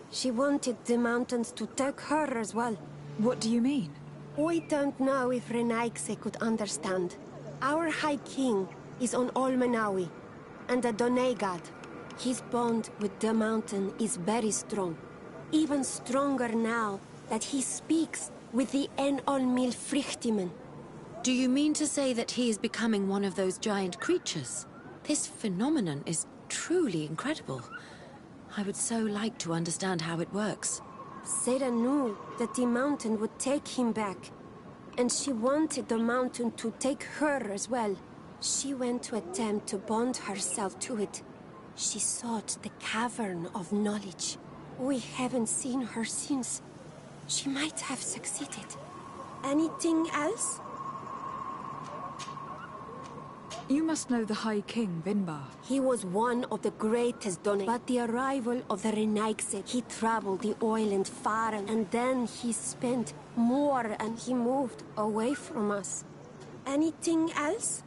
She wanted the mountains to take her as well. What do you mean? I don't know if Renaigse could understand. Our High King is on Olmenawi, and a Donegad. His bond with the mountain is very strong. Even stronger now that he speaks with the Enolmil Frichtimen. Do you mean to say that he is becoming one of those giant creatures? This phenomenon is truly incredible. I would so like to understand how it works. Sarah knew that the mountain would take him back, and she wanted the mountain to take her as well. She went to attempt to bond herself to it. She sought the cavern of knowledge. We haven't seen her since. She might have succeeded. Anything else? You must know the High King, Vinbar. He was one of the greatest Donegad. But the arrival of the Renaigse, he traveled the island far, and then he spent more and he moved away from us. Anything else?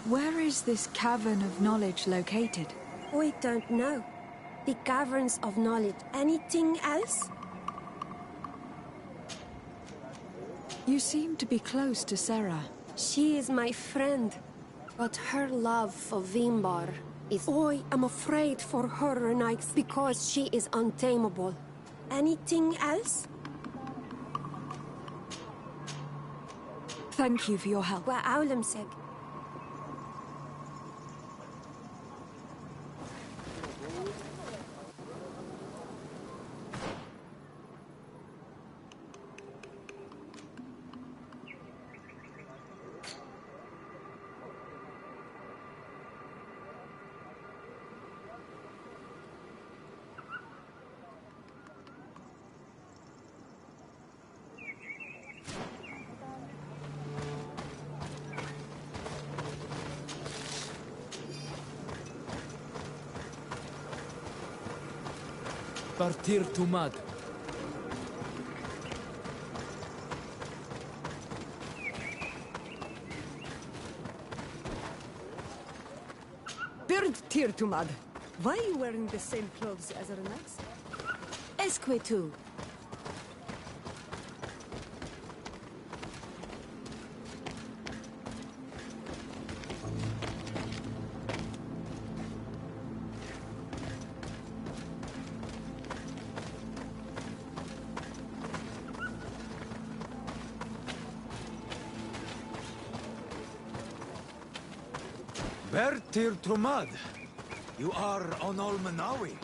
Where is this cavern of knowledge located? We don't know. The caverns of knowledge. Anything else? You seem to be close to Sarah. She is my friend, but her love for Vinbar is... I am afraid for her, Renaigse, because she is untamable. Anything else? Thank you for your help. Wa aulemseg. Partir Tumad. Bird Tir Tumad. Why are you wearing the same clothes as Renaigse? Esque tu. Bertir Trumad, you are on Olmenawi.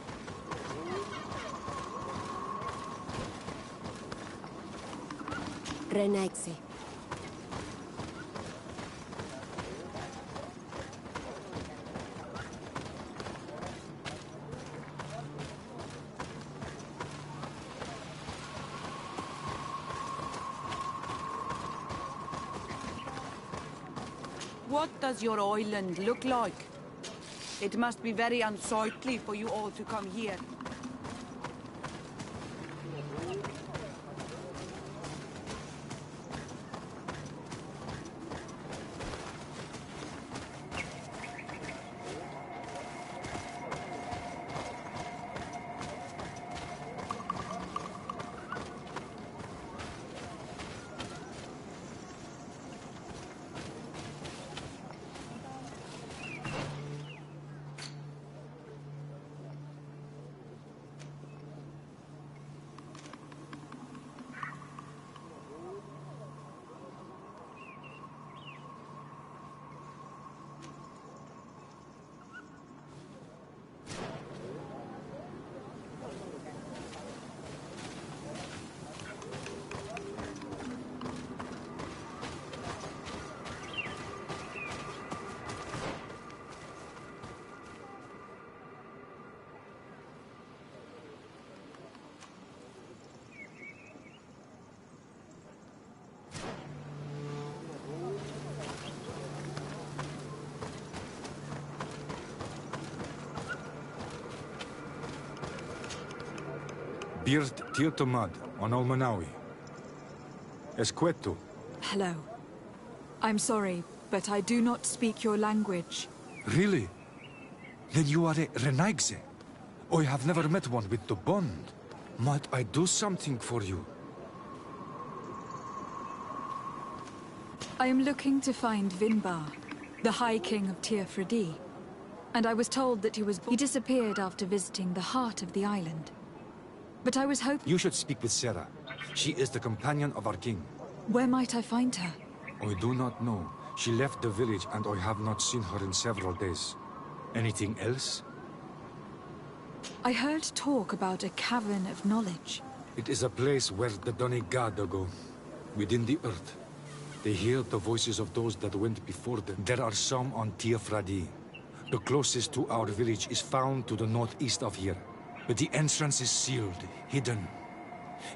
Renaigse. What does your island look like? It must be very unsightly for you all to come here. Birt Tirtomad on Olmanawi. Esqueto. Hello. I'm sorry, but I do not speak your language. Really? Then you are a Renaigse. I have never met one with the bond. Might I do something for you? I am looking to find Vinbar, the High King of Tirfredi. And I was told that he disappeared after visiting the heart of the island. But I was hoping... You should speak with Sarah. She is the companion of our king. Where might I find her? I do not know. She left the village and I have not seen her in several days. Anything else? I heard talk about a cavern of knowledge. It is a place where the Donegada go, within the earth. They hear the voices of those that went before them. There are some on Tirfradi. The closest to our village is found to the northeast of here. But the entrance is sealed, hidden.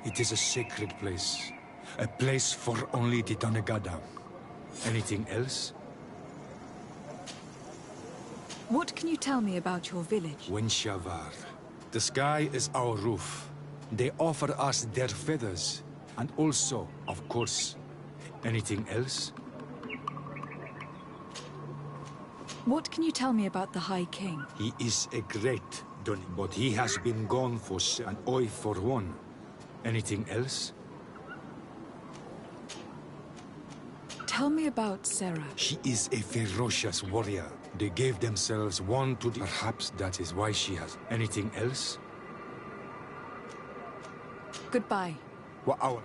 It is a sacred place. A place for only the Donegada. Anything else? What can you tell me about your village? Winshavar. The sky is our roof. They offer us their feathers. And also, of course, anything else? What can you tell me about the High King? He is a great Doni, but he has been gone for an oi for one. Anything else? Tell me about Sarah. She is a ferocious warrior. They gave themselves one to the... Perhaps that is why she has... Anything else? Goodbye. What hour?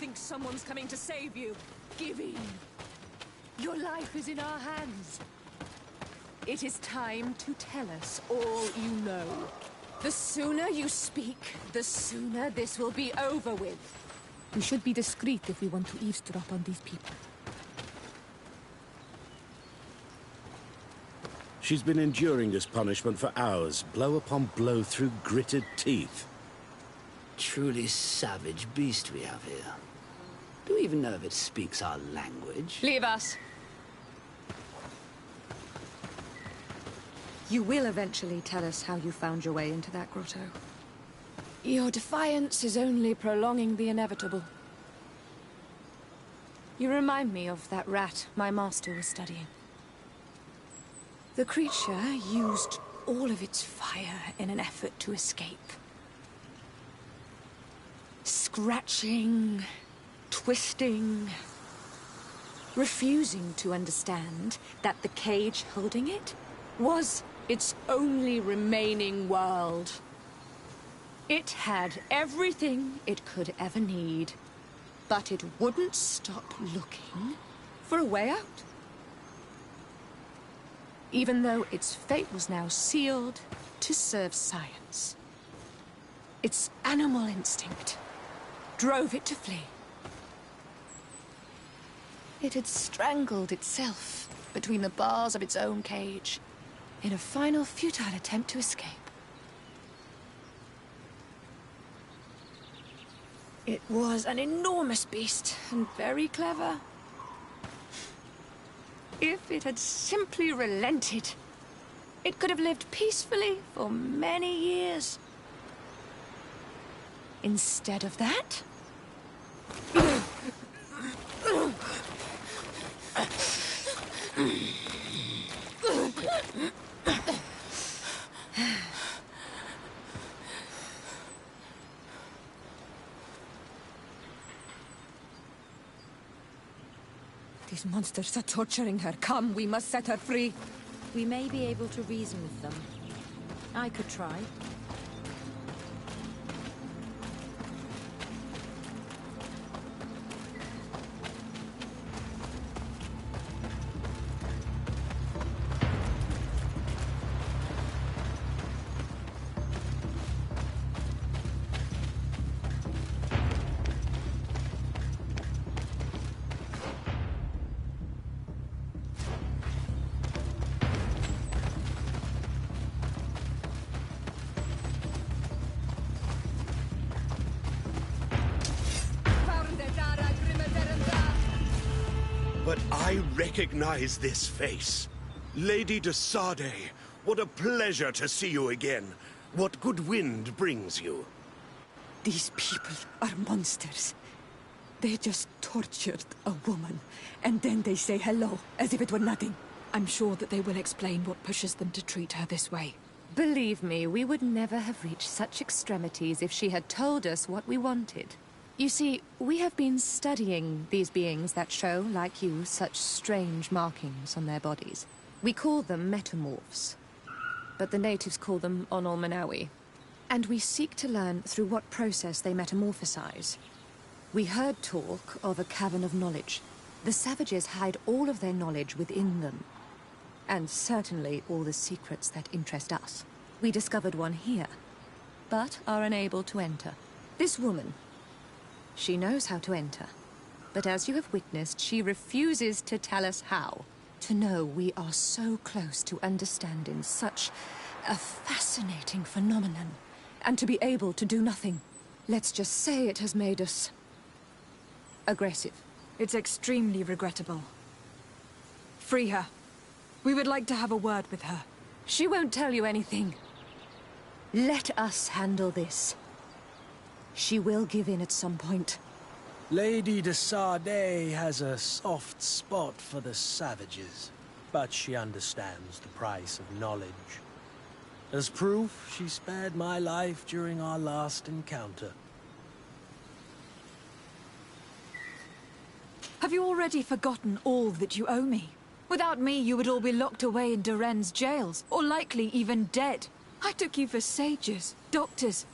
think someone's coming to save you. Give in. Your life is in our hands. It is time to tell us all you know. The sooner you speak, the sooner this will be over with. We should be discreet if we want to eavesdrop on these people. She's been enduring this punishment for hours, blow upon blow through gritted teeth. Truly savage beast we have here. Do we even know if it speaks our language? Leave us. You will eventually tell us how you found your way into that grotto. Your defiance is only prolonging the inevitable. You remind me of that rat my master was studying. The creature used all of its fire in an effort to escape. Scratching, twisting, refusing to understand that the cage holding it was its only remaining world. It had everything it could ever need, but it wouldn't stop looking for a way out. Even though its fate was now sealed to serve science. Its animal instinct drove it to flee. It had strangled itself between the bars of its own cage in a final futile attempt to escape. It was an enormous beast and very clever. If it had simply relented, it could have lived peacefully for many years. Instead of that... These monsters are torturing her. Come, we must set her free. We may be able to reason with them. I could try. But I recognize this face. Lady de Sade, what a pleasure to see you again. What good wind brings you? These people are monsters. They just tortured a woman, and then they say hello, as if it were nothing. I'm sure that they will explain what pushes them to treat her this way. Believe me, we would never have reached such extremities if she had told us what we wanted. You see, we have been studying these beings that show, like you, such strange markings on their bodies. We call them metamorphs, but the natives call them Onol Manawi. And we seek to learn through what process they metamorphosize. We heard talk of a cavern of knowledge. The savages hide all of their knowledge within them. And certainly all the secrets that interest us. We discovered one here, but are unable to enter. This woman, she knows how to enter. But as you have witnessed, she refuses to tell us how. To know we are so close to understanding such a fascinating phenomenon, and to be able to do nothing. Let's just say it has made us aggressive. It's extremely regrettable. Free her. We would like to have a word with her. She won't tell you anything. Let us handle this. She will give in at some point. Lady de Sade has a soft spot for the savages, but she understands the price of knowledge. As proof, she spared my life during our last encounter. Have you already forgotten all that you owe me? Without me, you would all be locked away in Duren's jails, or likely even dead. I took you for sages, doctors,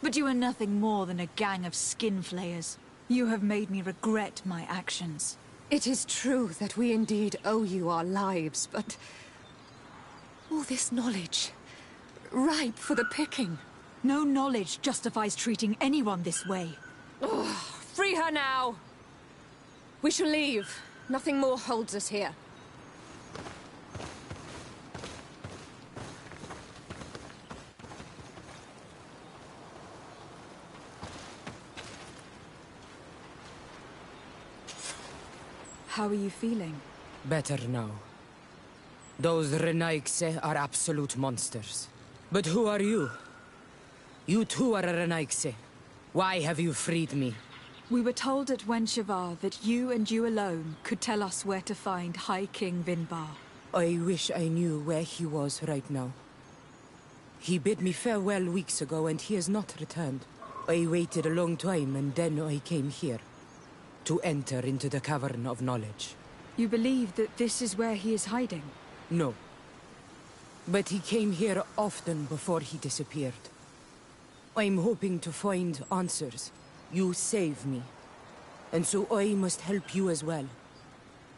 but you are nothing more than a gang of skin flayers. You have made me regret my actions. It is true that we indeed owe you our lives, but... all this knowledge, ripe for the picking. No knowledge justifies treating anyone this way. Oh, free her now! We shall leave. Nothing more holds us here. How are you feeling? Better now. Those Renaigse are absolute monsters. But who are you? You too are a Renaigse. Why have you freed me? We were told at Wenshavar that you and you alone could tell us where to find High King Vinbar. I wish I knew where he was right now. He bid me farewell weeks ago and he has not returned. I waited a long time and then I came here. To enter into the Cavern of Knowledge. You believe that this is where he is hiding? No. But he came here often before he disappeared. I'm hoping to find answers. You saved me. And so I must help you as well.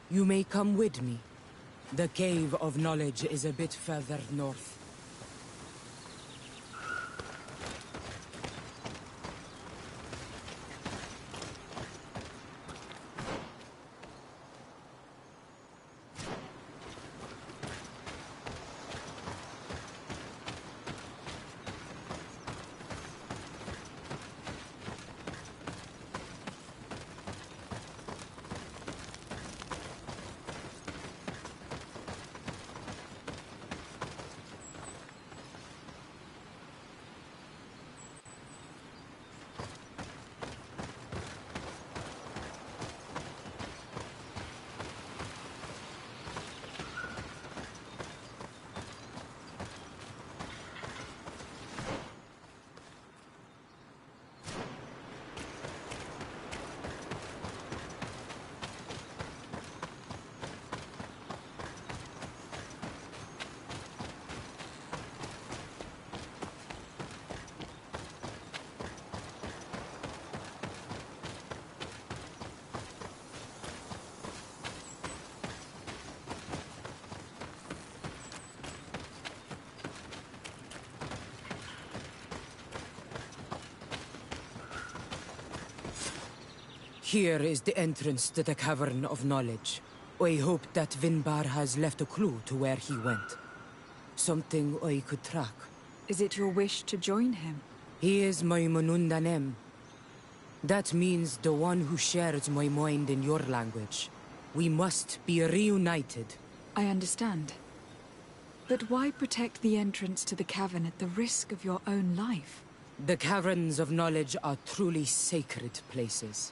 You may come with me. The Cave of Knowledge is a bit further north. Here is the entrance to the Cavern of Knowledge. I hope that Vinbar has left a clue to where he went. Something I could track. Is it your wish to join him? He is my Manundanem. That means the one who shares my mind in your language. We must be reunited. I understand. But why protect the entrance to the cavern at the risk of your own life? The Caverns of Knowledge are truly sacred places.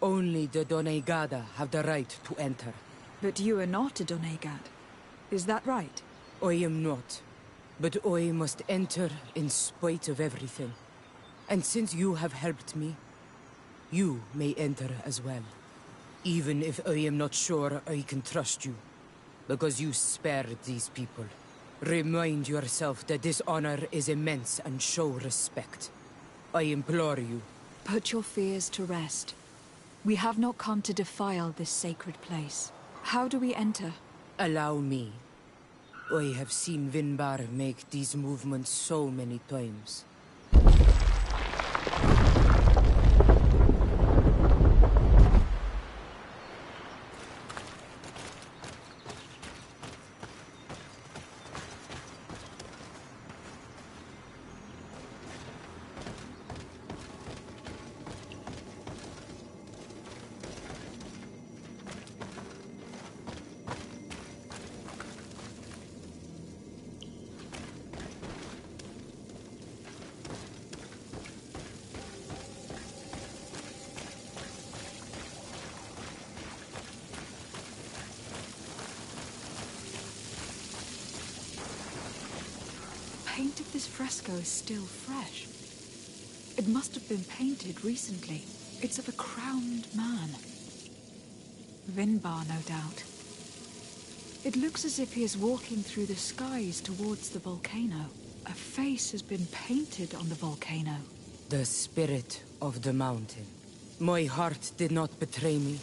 Only the Doneigada have the right to enter. But you are not a Doneigad. Is that right? I am not. But I must enter in spite of everything. And since you have helped me, you may enter as well. Even if I am not sure I can trust you. Because you spared these people. Remind yourself that this honor is immense and show respect. I implore you. Put your fears to rest. We have not come to defile this sacred place. How do we enter? Allow me. I have seen Vinbar make these movements so many times. Paint of this fresco is still fresh. It must have been painted recently. It's of a crowned man. Vinbar, no doubt. It looks as if he is walking through the skies towards the volcano. A face has been painted on the volcano. The spirit of the mountain. My heart did not betray me.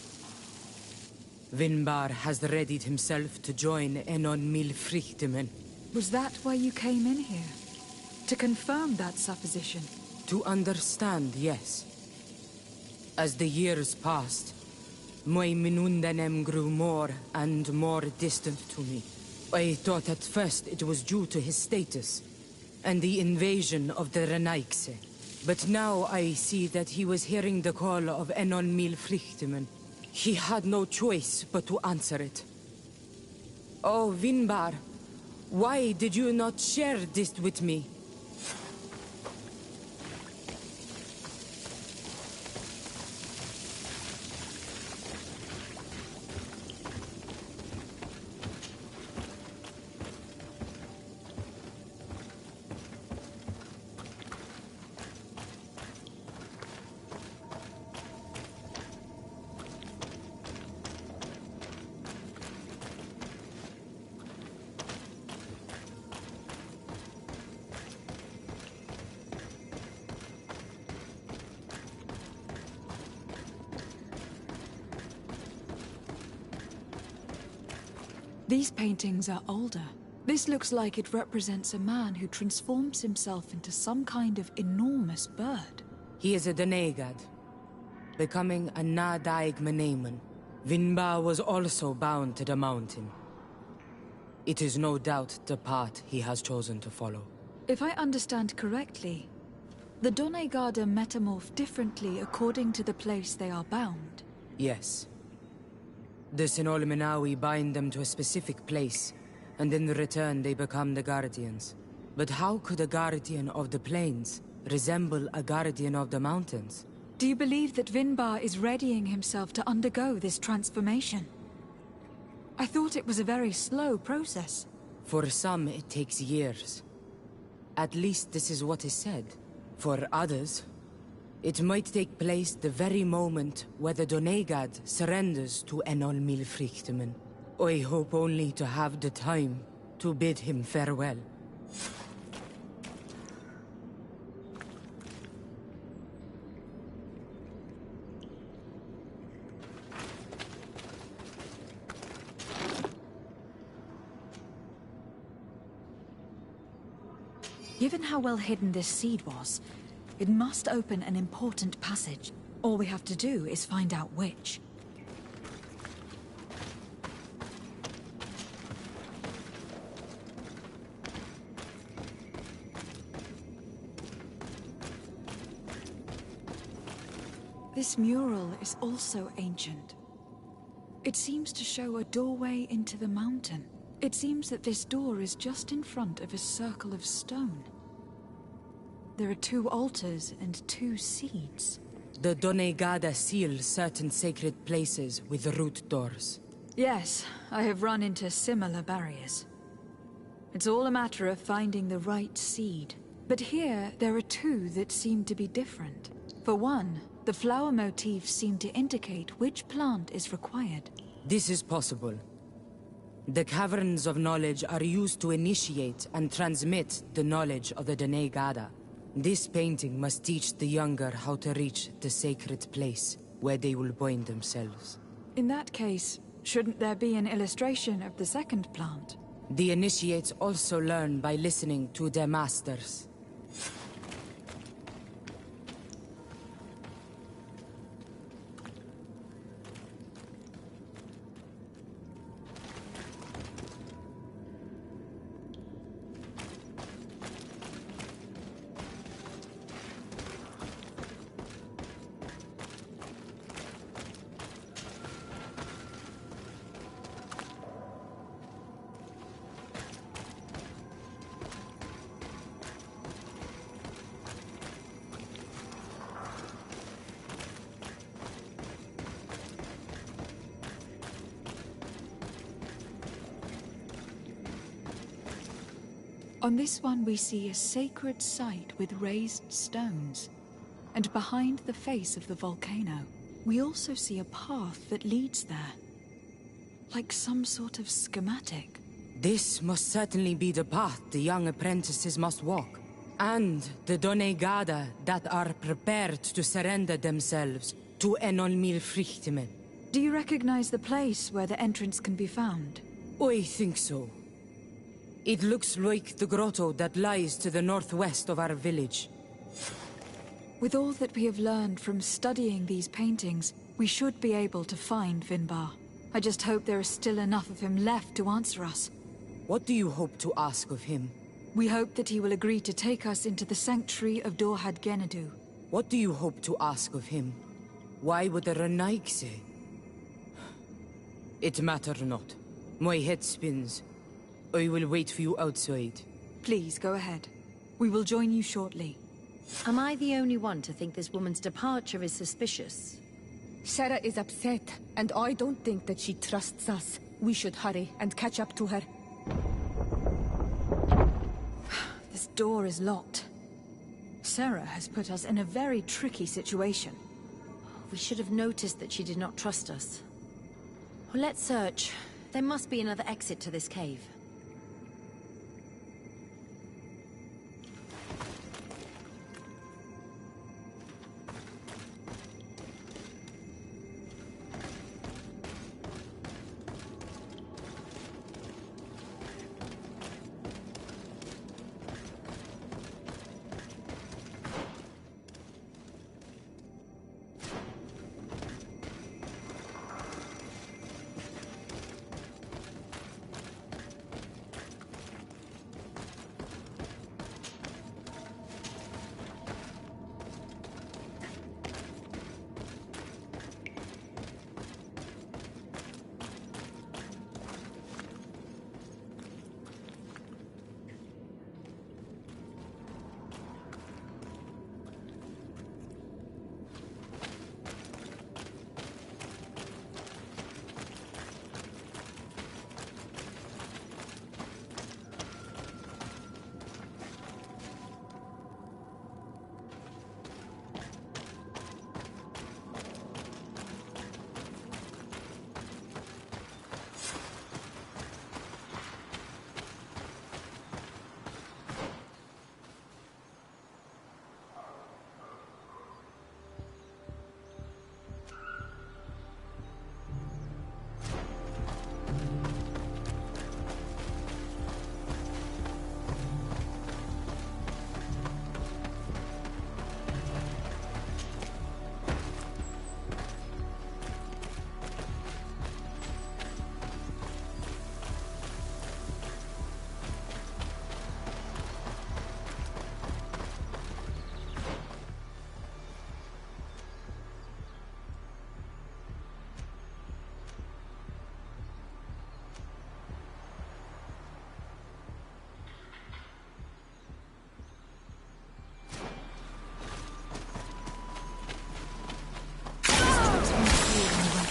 Vinbar has readied himself to join Enon Milfrichtemen. Was that why you came in here? To confirm that supposition? To understand, yes. As the years passed, my Minundanem grew more and more distant to me. I thought at first it was due to his status and the invasion of the Renaigse. But now I see that he was hearing the call of Enon Milfrichtemen. He had no choice but to answer it. Oh, Vinbar, why did you not share this with me? These paintings are older. This looks like it represents a man who transforms himself into some kind of enormous bird. He is a Denegad, becoming a Nadaig Meneman. Vinbar was also bound to the mountain. It is no doubt the path he has chosen to follow. If I understand correctly, the Donegada metamorph differently according to the place they are bound. Yes. The Sinolmenawi bind them to a specific place, and in return they become the Guardians. But how could a Guardian of the Plains resemble a Guardian of the Mountains? Do you believe that Vinbar is readying himself to undergo this transformation? I thought it was a very slow process. For some, it takes years. At least this is what is said. For others, it might take place the very moment where the Donegad surrenders to Enol Milfrichtemen. I hope only to have the time to bid him farewell. Given how well hidden this seed was, it must open an important passage. All we have to do is find out which. This mural is also ancient. It seems to show a doorway into the mountain. It seems that this door is just in front of a circle of stone. There are 2 altars and 2 seeds. The Donegada seal certain sacred places with root doors. Yes, I have run into similar barriers. It's all a matter of finding the right seed. But here, there are 2 that seem to be different. For one, the flower motifs seem to indicate which plant is required. This is possible. The caverns of knowledge are used to initiate and transmit the knowledge of the Donegada. This painting must teach the younger how to reach the sacred place, where they will bind themselves. In that case, shouldn't there be an illustration of the second plant? The initiates also learn by listening to their masters. On this one we see a sacred site with raised stones. And behind the face of the volcano, we also see a path that leads there. Like some sort of schematic. This must certainly be the path the young apprentices must walk. And the Donegada that are prepared to surrender themselves To Enolmil Frichtemen. Do you recognize the place where the entrance can be found? I think so. It looks like the grotto that lies to the northwest of our village. With all that we have learned from studying these paintings, we should be able to find Finbar. I just hope there is still enough of him left to answer us. What do you hope to ask of him? We hope that he will agree to take us into the sanctuary of Dorhad Genadu. What do you hope to ask of him? Why would the Renaig say? It matter not. My head spins. I will wait for you outside. Please, go ahead. We will join you shortly. Am I the only one to think this woman's departure is suspicious? Sarah is upset, and I don't think that she trusts us. We should hurry and catch up to her. This door is locked. Sarah has put us in a very tricky situation. We should have noticed that she did not trust us. Well, let's search. There must be another exit to this cave.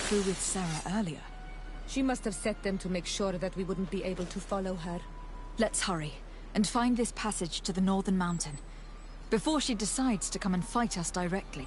Through with Sarah earlier. She must have set them to make sure that we wouldn't be able to follow her. Let's hurry and find this passage to the northern mountain before she decides to come and fight us directly.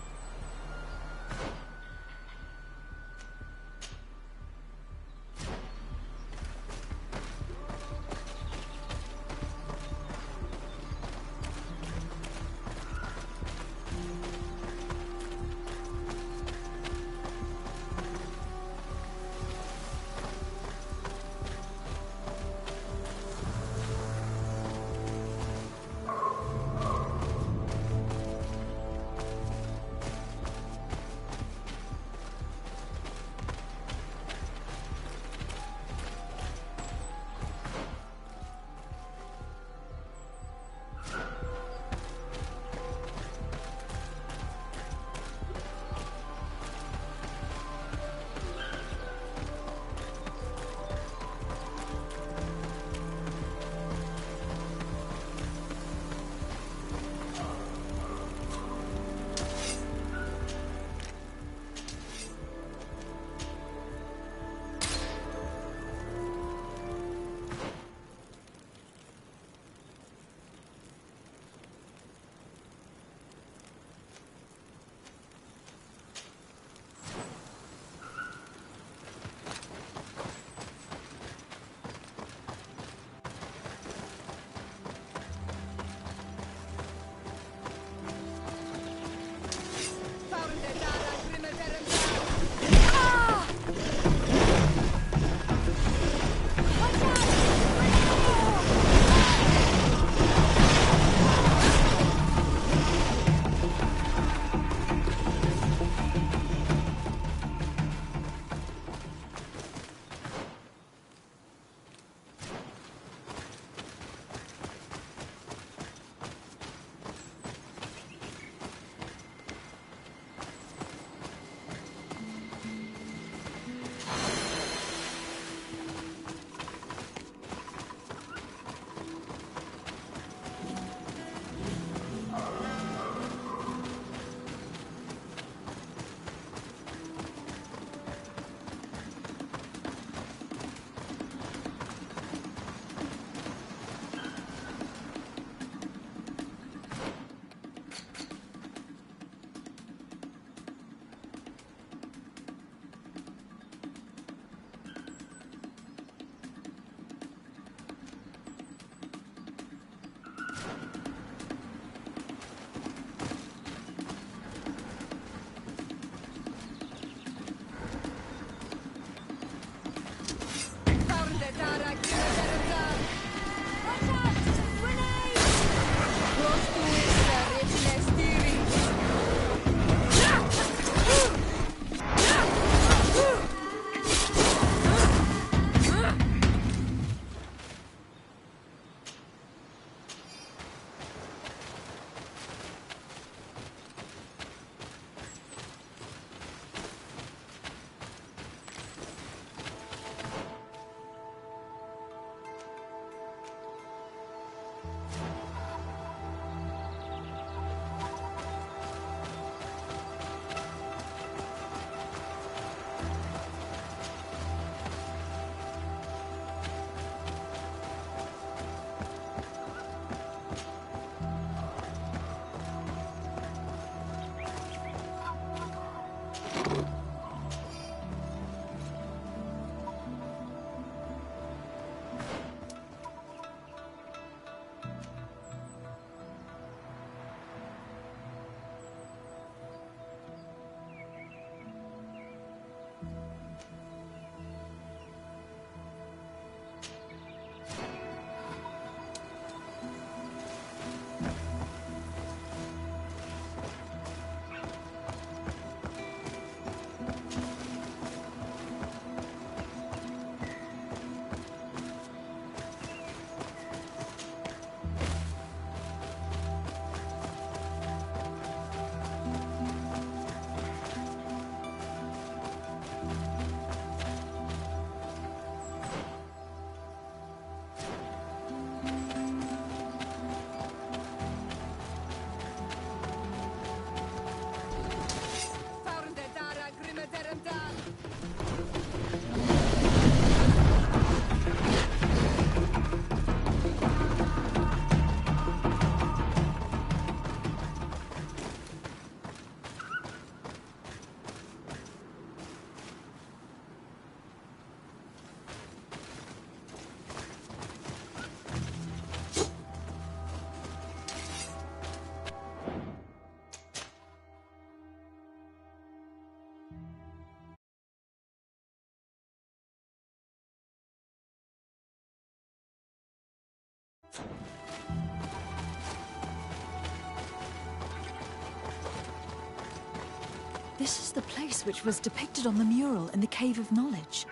This is the place which was depicted on the mural in the Cave of Knowledge.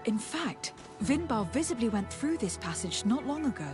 In fact, Vinbar visibly went through this passage not long ago.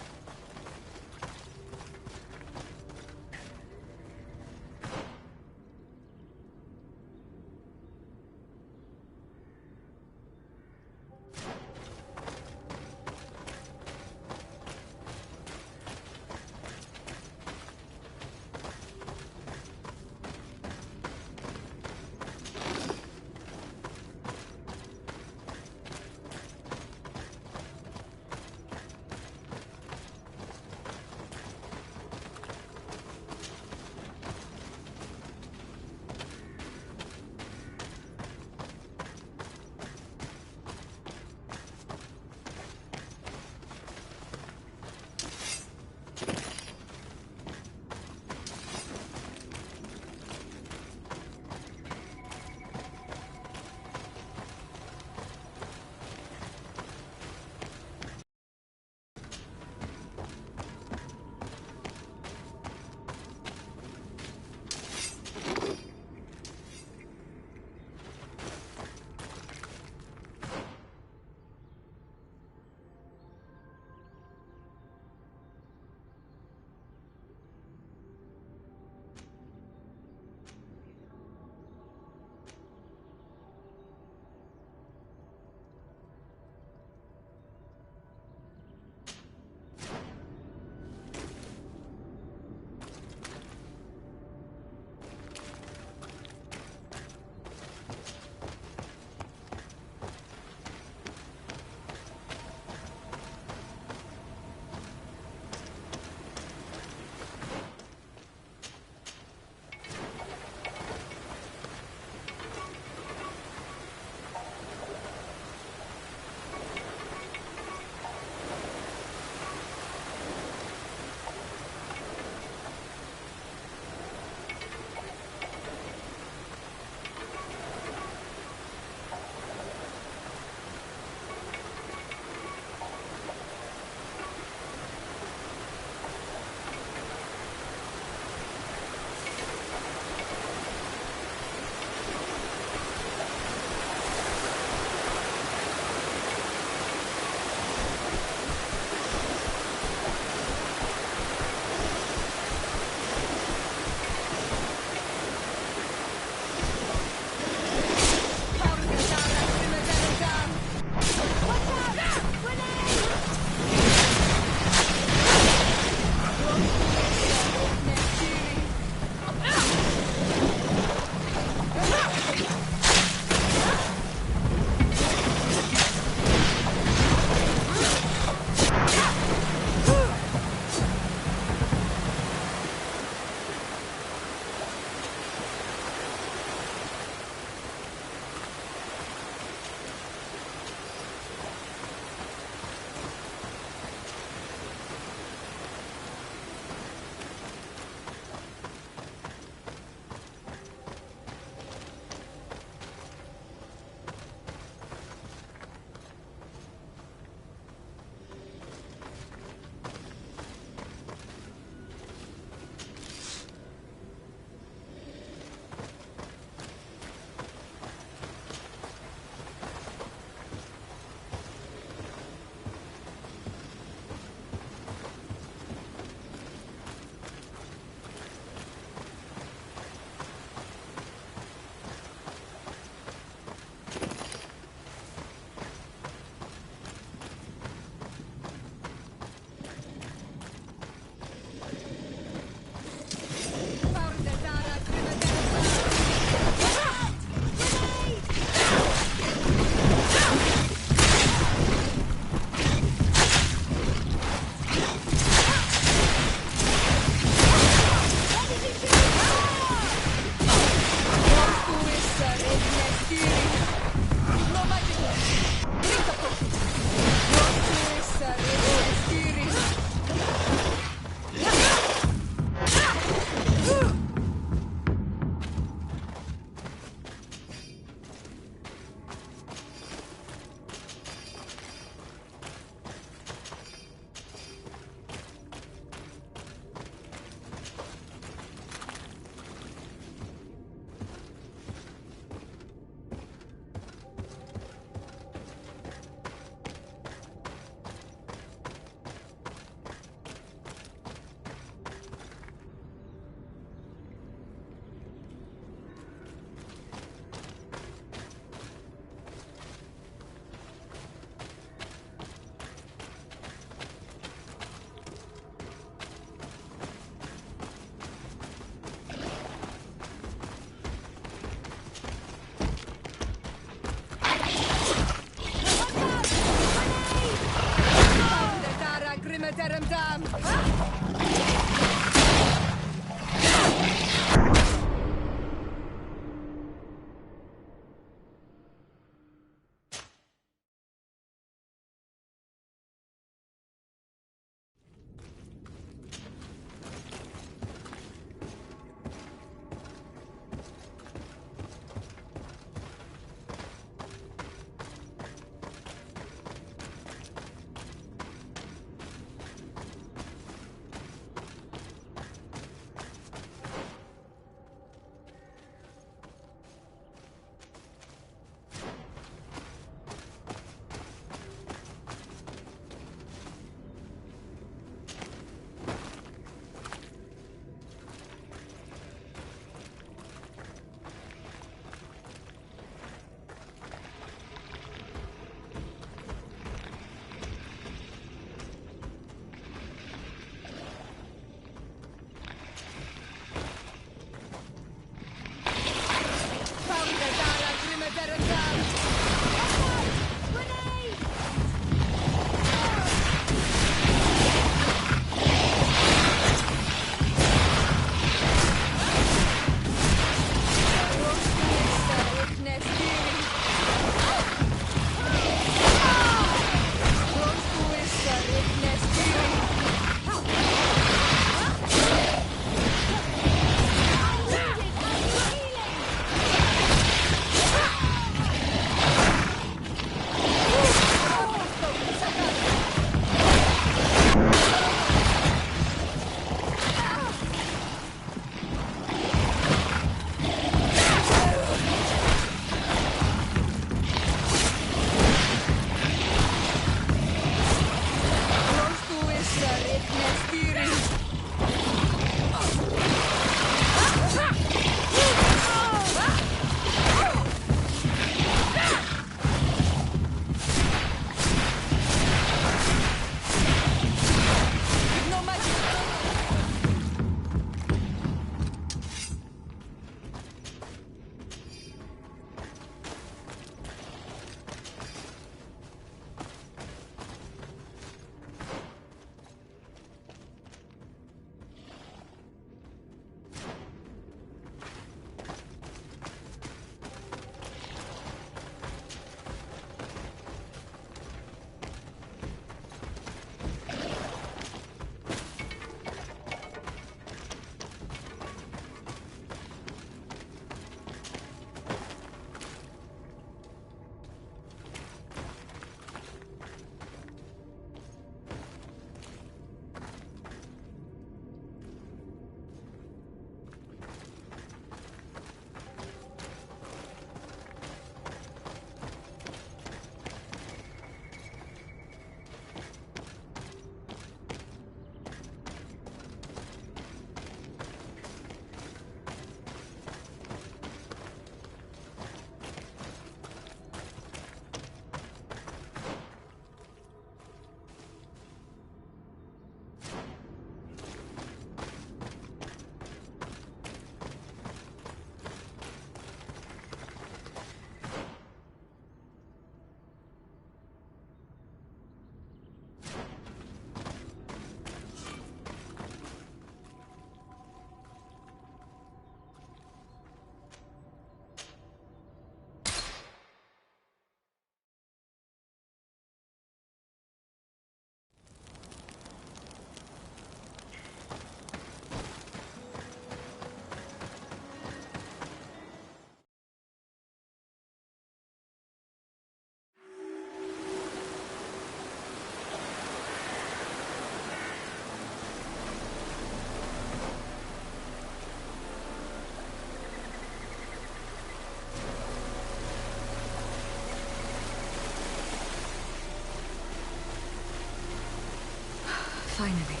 Finally.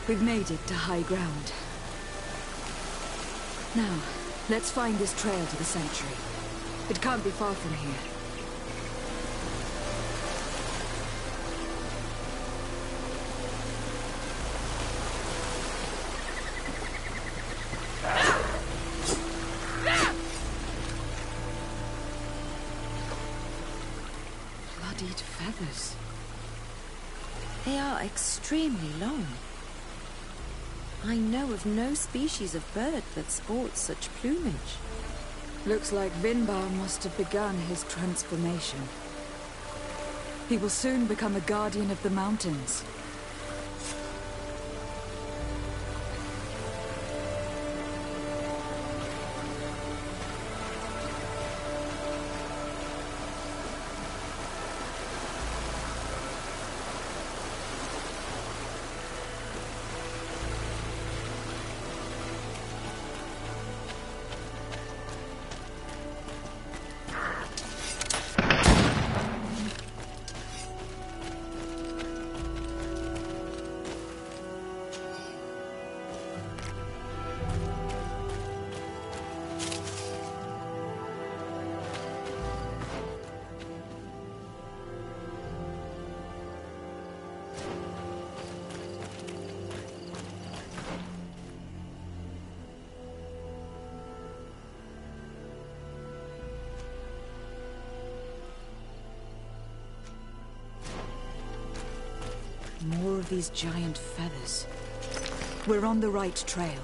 We've made it to high ground. Now, let's find this trail to the sanctuary. It can't be far from here. Bloodied feathers. They are extremely long. I know of no species of bird that sports such plumage. Looks like Vinbar must have begun his transformation. He will soon become a guardian of the mountains. More of these giant feathers. We're on the right trail.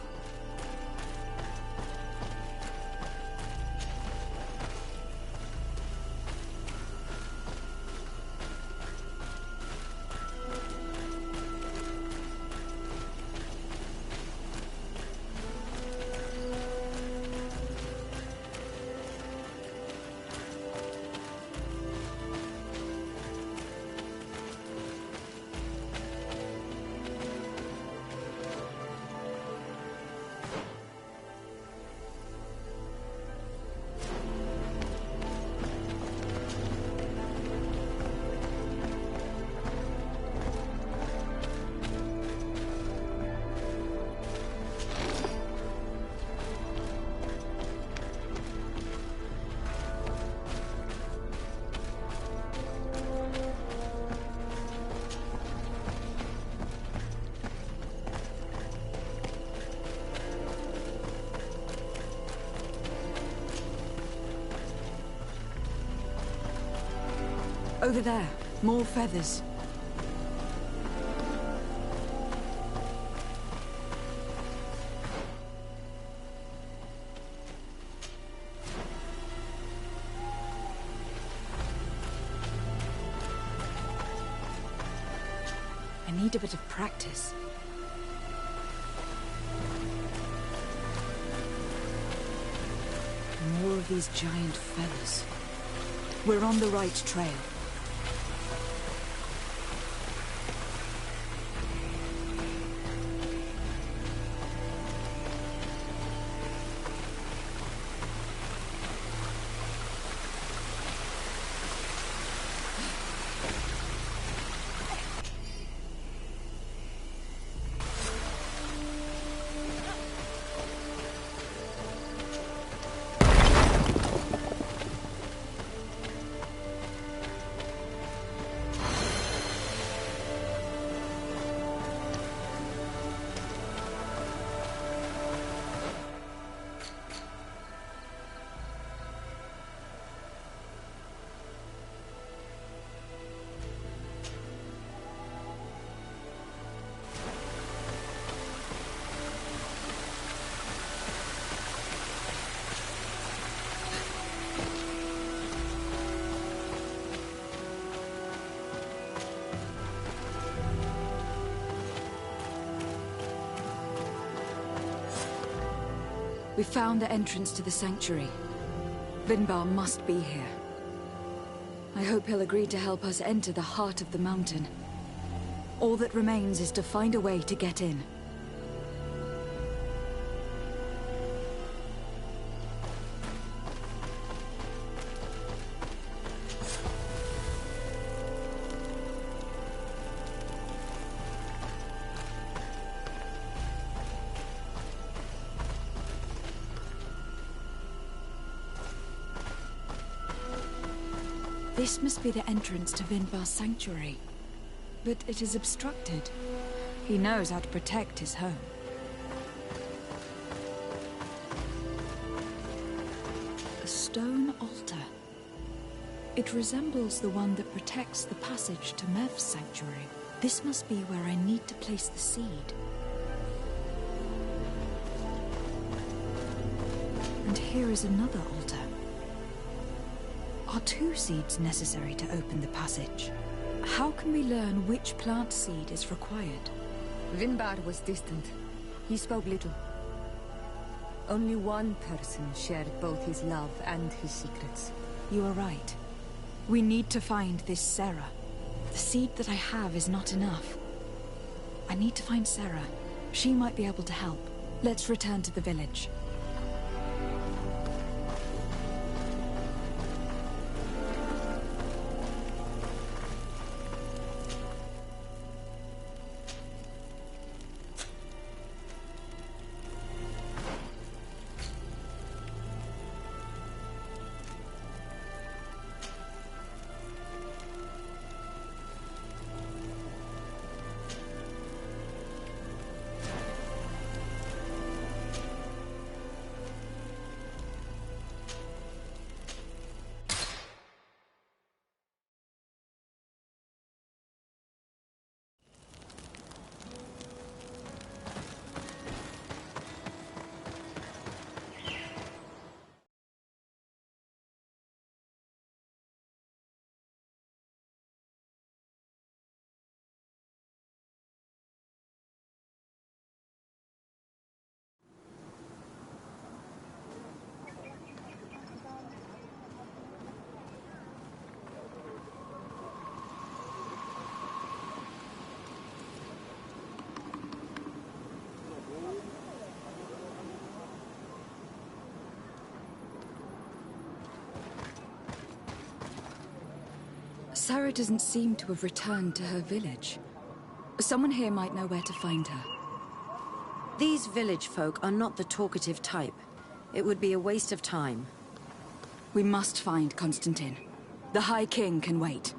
Over there, more feathers. I need a bit of practice. More of these giant feathers. We're on the right trail. We found the entrance to the sanctuary. Vinbar must be here. I hope he'll agree to help us enter the heart of the mountain. All that remains is to find a way to get in. This must be the entrance to Vinbar's sanctuary. But it is obstructed. He knows how to protect his home. A stone altar. It resembles the one that protects the passage to Mev's sanctuary. This must be where I need to place the seed. And here is another altar. Are 2 seeds necessary to open the passage? How can we learn which plant seed is required? Vinbar was distant. He spoke little. Only one person shared both his love and his secrets. You are right. We need to find this Sarah. The seed that I have is not enough. I need to find Sarah. She might be able to help. Let's return to the village. Sarah doesn't seem to have returned to her village. Someone here might know where to find her. These village folk are not the talkative type. It would be a waste of time. We must find Constantine. The High King can wait.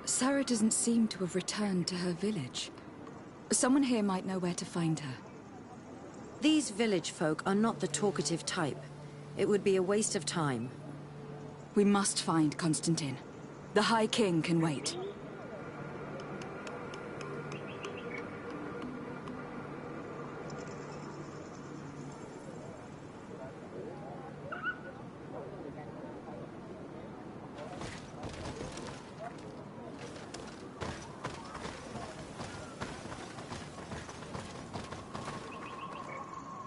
Sarah doesn't seem to have returned to her village. Someone here might know where to find her. These village folk are not the talkative type. It would be a waste of time. We must find Constantine. The High King can wait.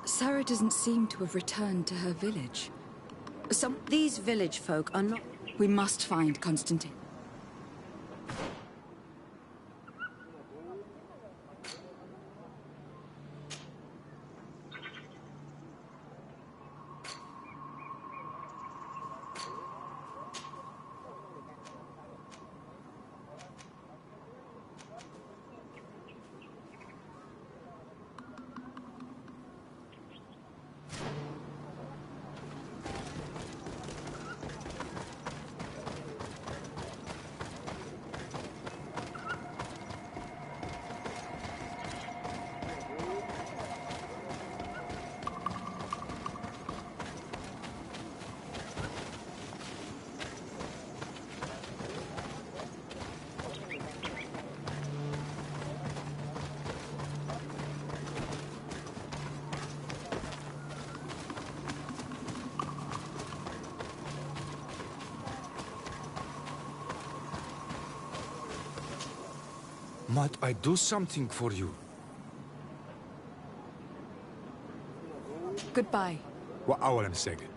Sarah doesn't seem to have returned to her village. These village folk are not... We must find Constantine. Might I do something for you? Goodbye. وأولا سجن.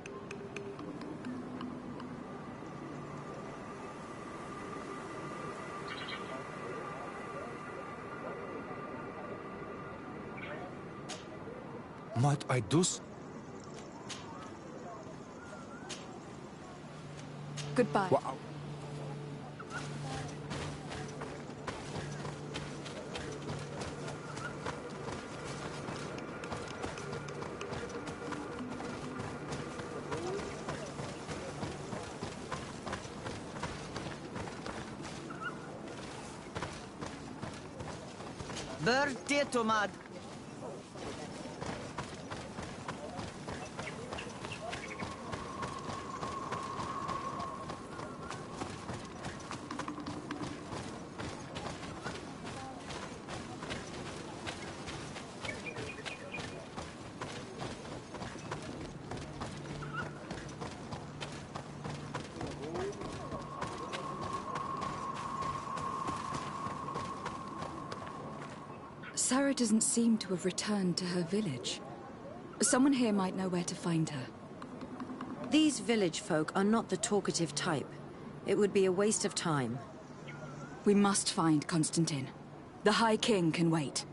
Might I do Goodbye. Bertetomad. Sarah doesn't seem to have returned to her village. Someone here might know where to find her. These village folk are not the talkative type. It would be a waste of time. We must find Constantine. The High King can wait.